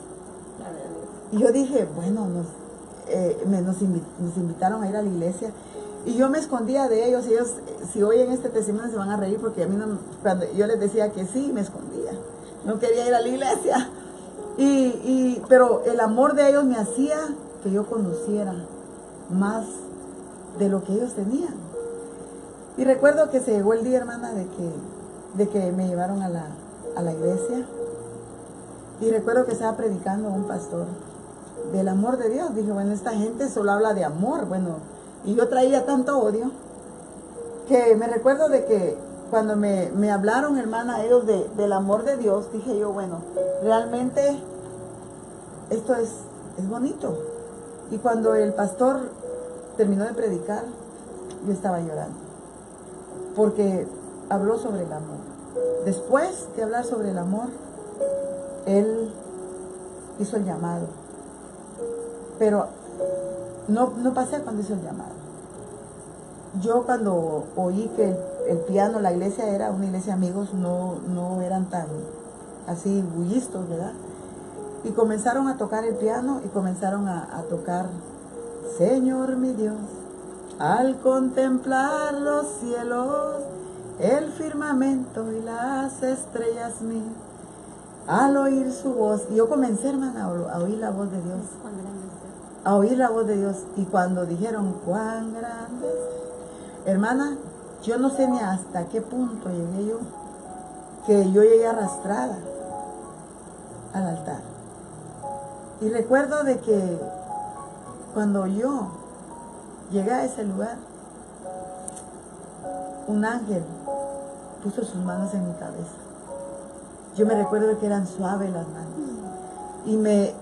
Y yo dije, bueno, nos invitaron a ir a la iglesia. Y yo me escondía de ellos. Y ellos, si oyen este testimonio, se van a reír, porque a mí cuando yo les decía que sí, me escondía. No quería ir a la iglesia. Pero el amor de ellos me hacía que yo conociera más de lo que ellos tenían. Y recuerdo que se llegó el día, hermana, de que me llevaron a a la iglesia y recuerdo que estaba predicando un pastor del amor de Dios. Dije, bueno, esta gente solo habla de amor, bueno, y yo traía tanto odio que me recuerdo de que cuando me hablaron, hermana, ellos del amor de Dios, dije yo, bueno, realmente esto es bonito. Y cuando el pastor terminó de predicar, yo estaba llorando, porque habló sobre el amor. Después de hablar sobre el amor, él hizo el llamado, pero no pasé cuando hizo el llamado. Yo cuando oí que el piano, la iglesia era una iglesia de amigos, no eran tan así bullistos, ¿verdad? Y comenzaron a tocar el piano y comenzaron a tocar, Señor mi Dios, al contemplar los cielos, el firmamento y las estrellas mías, al oír su voz. Y yo comencé, hermana, a oír la voz de Dios. A oír la voz de Dios. Y cuando dijeron, cuán grande es, hermana, yo no sé ni hasta qué punto llegué yo, que yo llegué arrastrada al altar. Y recuerdo de que cuando yo llegué a ese lugar, un ángel puso sus manos en mi cabeza. Yo me recuerdo de que eran suaves las manos. Y me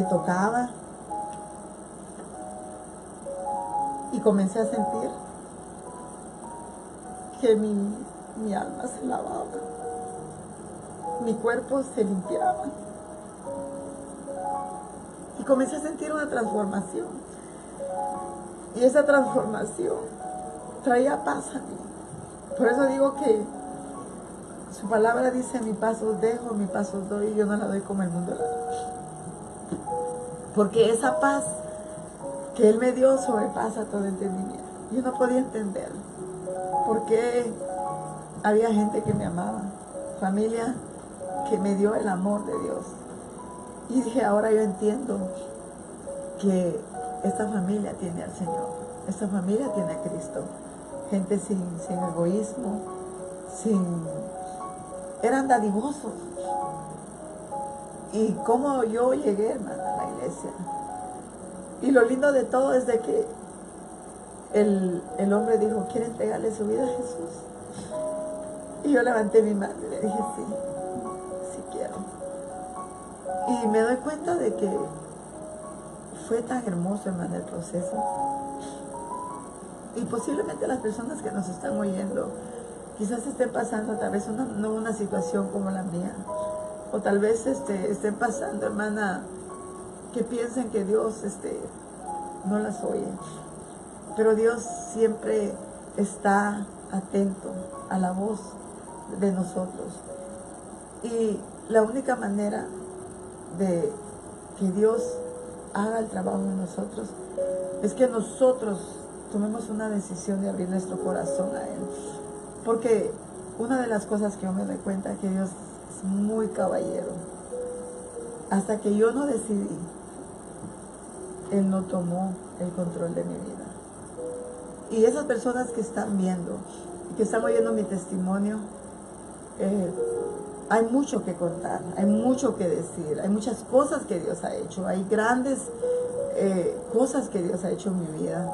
tocaba. Y comencé a sentir que mi alma se lavaba. Mi cuerpo se limpiaba. Y comencé a sentir una transformación. Y esa transformación traía paz a mí. Por eso digo que su palabra dice, mi paz os dejo, mi paz os doy, y yo no la doy como el mundo la da. Porque esa paz que Él me dio sobrepasa todo entendimiento. Yo no podía entender por qué había gente que me amaba, familia que me dio el amor de Dios. Y dije, ahora yo entiendo que esta familia tiene al Señor, esta familia tiene a Cristo. Gente sin egoísmo, eran dadivosos. Y cómo yo llegué, hermana, a la iglesia. Y lo lindo de todo es de que el hombre dijo, ¿quiere entregarle su vida a Jesús? Y yo levanté mi mano y le dije, sí quiero. Y me doy cuenta de que fue tan hermoso, hermano, el proceso. Y posiblemente las personas que nos están oyendo quizás estén pasando tal vez una situación como la mía, o tal vez estén pasando, hermana, que piensen que Dios no las oye, pero Dios siempre está atento a la voz de nosotros. Y la única manera de que Dios haga el trabajo en nosotros es que nosotros tomemos una decisión de abrir nuestro corazón a Él. Porque una de las cosas que yo me doy cuenta es que Dios es muy caballero. Hasta que yo no decidí, Él no tomó el control de mi vida. Y esas personas que están viendo, que están oyendo mi testimonio, hay mucho que contar, hay mucho que decir, hay muchas cosas que Dios ha hecho, hay grandes cosas que Dios ha hecho en mi vida,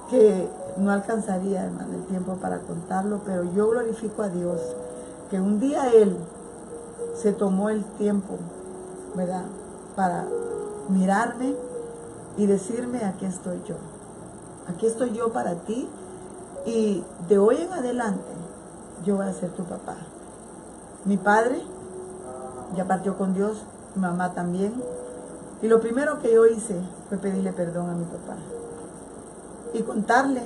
que no alcanzaría, hermano, el tiempo para contarlo, pero yo glorifico a Dios, que un día Él se tomó el tiempo, ¿verdad?, para mirarme y decirme, aquí estoy yo para ti, y de hoy en adelante yo voy a ser tu papá. Mi padre ya partió con Dios, mi mamá también, y lo primero que yo hice fue pedirle perdón a mi papá y contarle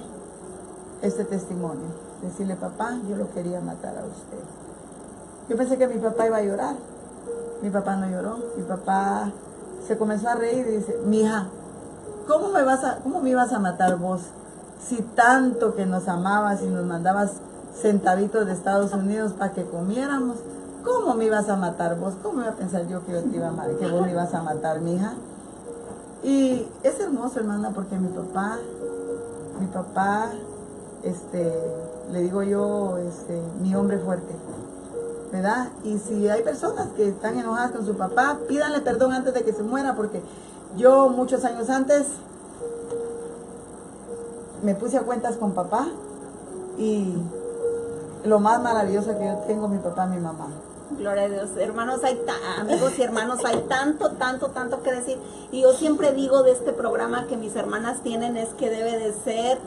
este testimonio, decirle, papá, yo lo quería matar a usted. Yo pensé que mi papá iba a llorar. Mi papá no lloró. Mi papá se comenzó a reír y dice, mija, ¿cómo me ibas a matar vos? Si tanto que nos amabas y nos mandabas centavitos de Estados Unidos para que comiéramos, ¿cómo me ibas a matar vos? ¿Cómo iba a pensar yo que yo te iba a matar, que vos me ibas a matar, mija? Y es hermoso, hermana, porque mi papá, le digo yo, mi hombre fuerte. ¿verdad? Y si hay personas que están enojadas con su papá, pídanle perdón antes de que se muera, porque yo muchos años antes me puse a cuentas con papá y lo más maravilloso que yo tengo, mi papá y mi mamá. Gloria a Dios, hermanos, amigos y hermanos, hay tanto que decir. Y yo siempre digo de este programa que mis hermanas tienen es que debe de ser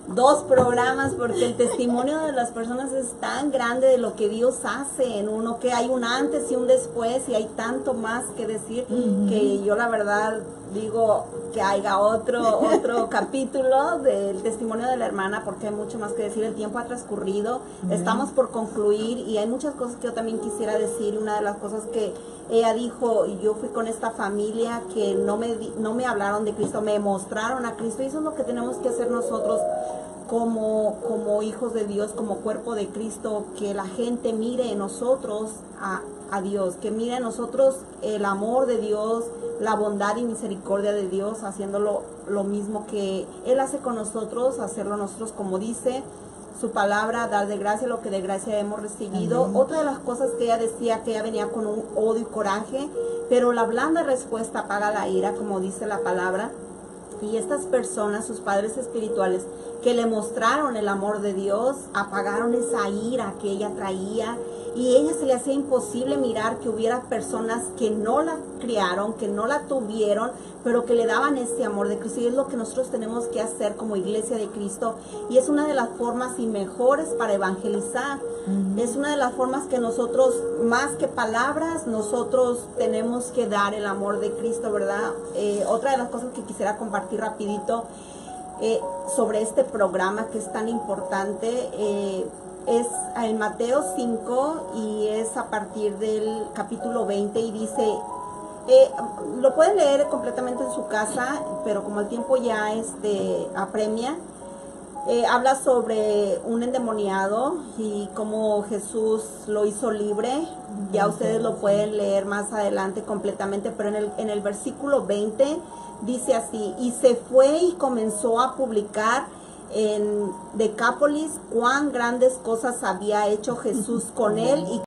2 programas, porque el testimonio de las personas es tan grande de lo que Dios hace en uno, que hay un antes y un después, y hay tanto más que decir, que yo la verdad digo que haya otro capítulo del testimonio de la hermana, porque hay mucho más que decir. El tiempo ha transcurrido, estamos por concluir, y hay muchas cosas que yo también quisiera decir. Una de las cosas que ella dijo: yo fui con esta familia que no me hablaron de Cristo, me mostraron a Cristo, y eso es lo que tenemos que hacer nosotros como hijos de Dios, como cuerpo de Cristo, que la gente mire en nosotros a Dios, que mire en nosotros el amor de Dios, la bondad y misericordia de Dios, haciéndolo lo mismo que Él hace con nosotros, hacerlo nosotros, como dice su palabra, dar de gracia lo que de gracia hemos recibido. Otra de las cosas que ella decía, que ella venía con un odio y coraje, pero la blanda respuesta apaga la ira, como dice la palabra. Y estas personas, sus padres espirituales, que le mostraron el amor de Dios, apagaron esa ira que ella traía, y a ella se le hacía imposible mirar que hubiera personas que no la criaron, que no la tuvieron, pero que le daban ese amor de Cristo. Y es lo que nosotros tenemos que hacer como iglesia de Cristo, y es una de las formas y mejores para evangelizar. Es una de las formas que nosotros, más que palabras, nosotros tenemos que dar el amor de Cristo, ¿verdad? Otra de las cosas que quisiera compartir rapidito sobre este programa que es tan importante, es en Mateo 5, y es a partir del capítulo 20, y dice, lo pueden leer completamente en su casa, pero como el tiempo ya apremia, habla sobre un endemoniado y cómo Jesús lo hizo libre. Ya ustedes lo pueden leer más adelante completamente, pero en el versículo 20 dice así: y se fue y comenzó a publicar en Decápolis cuán grandes cosas había hecho Jesús con él, y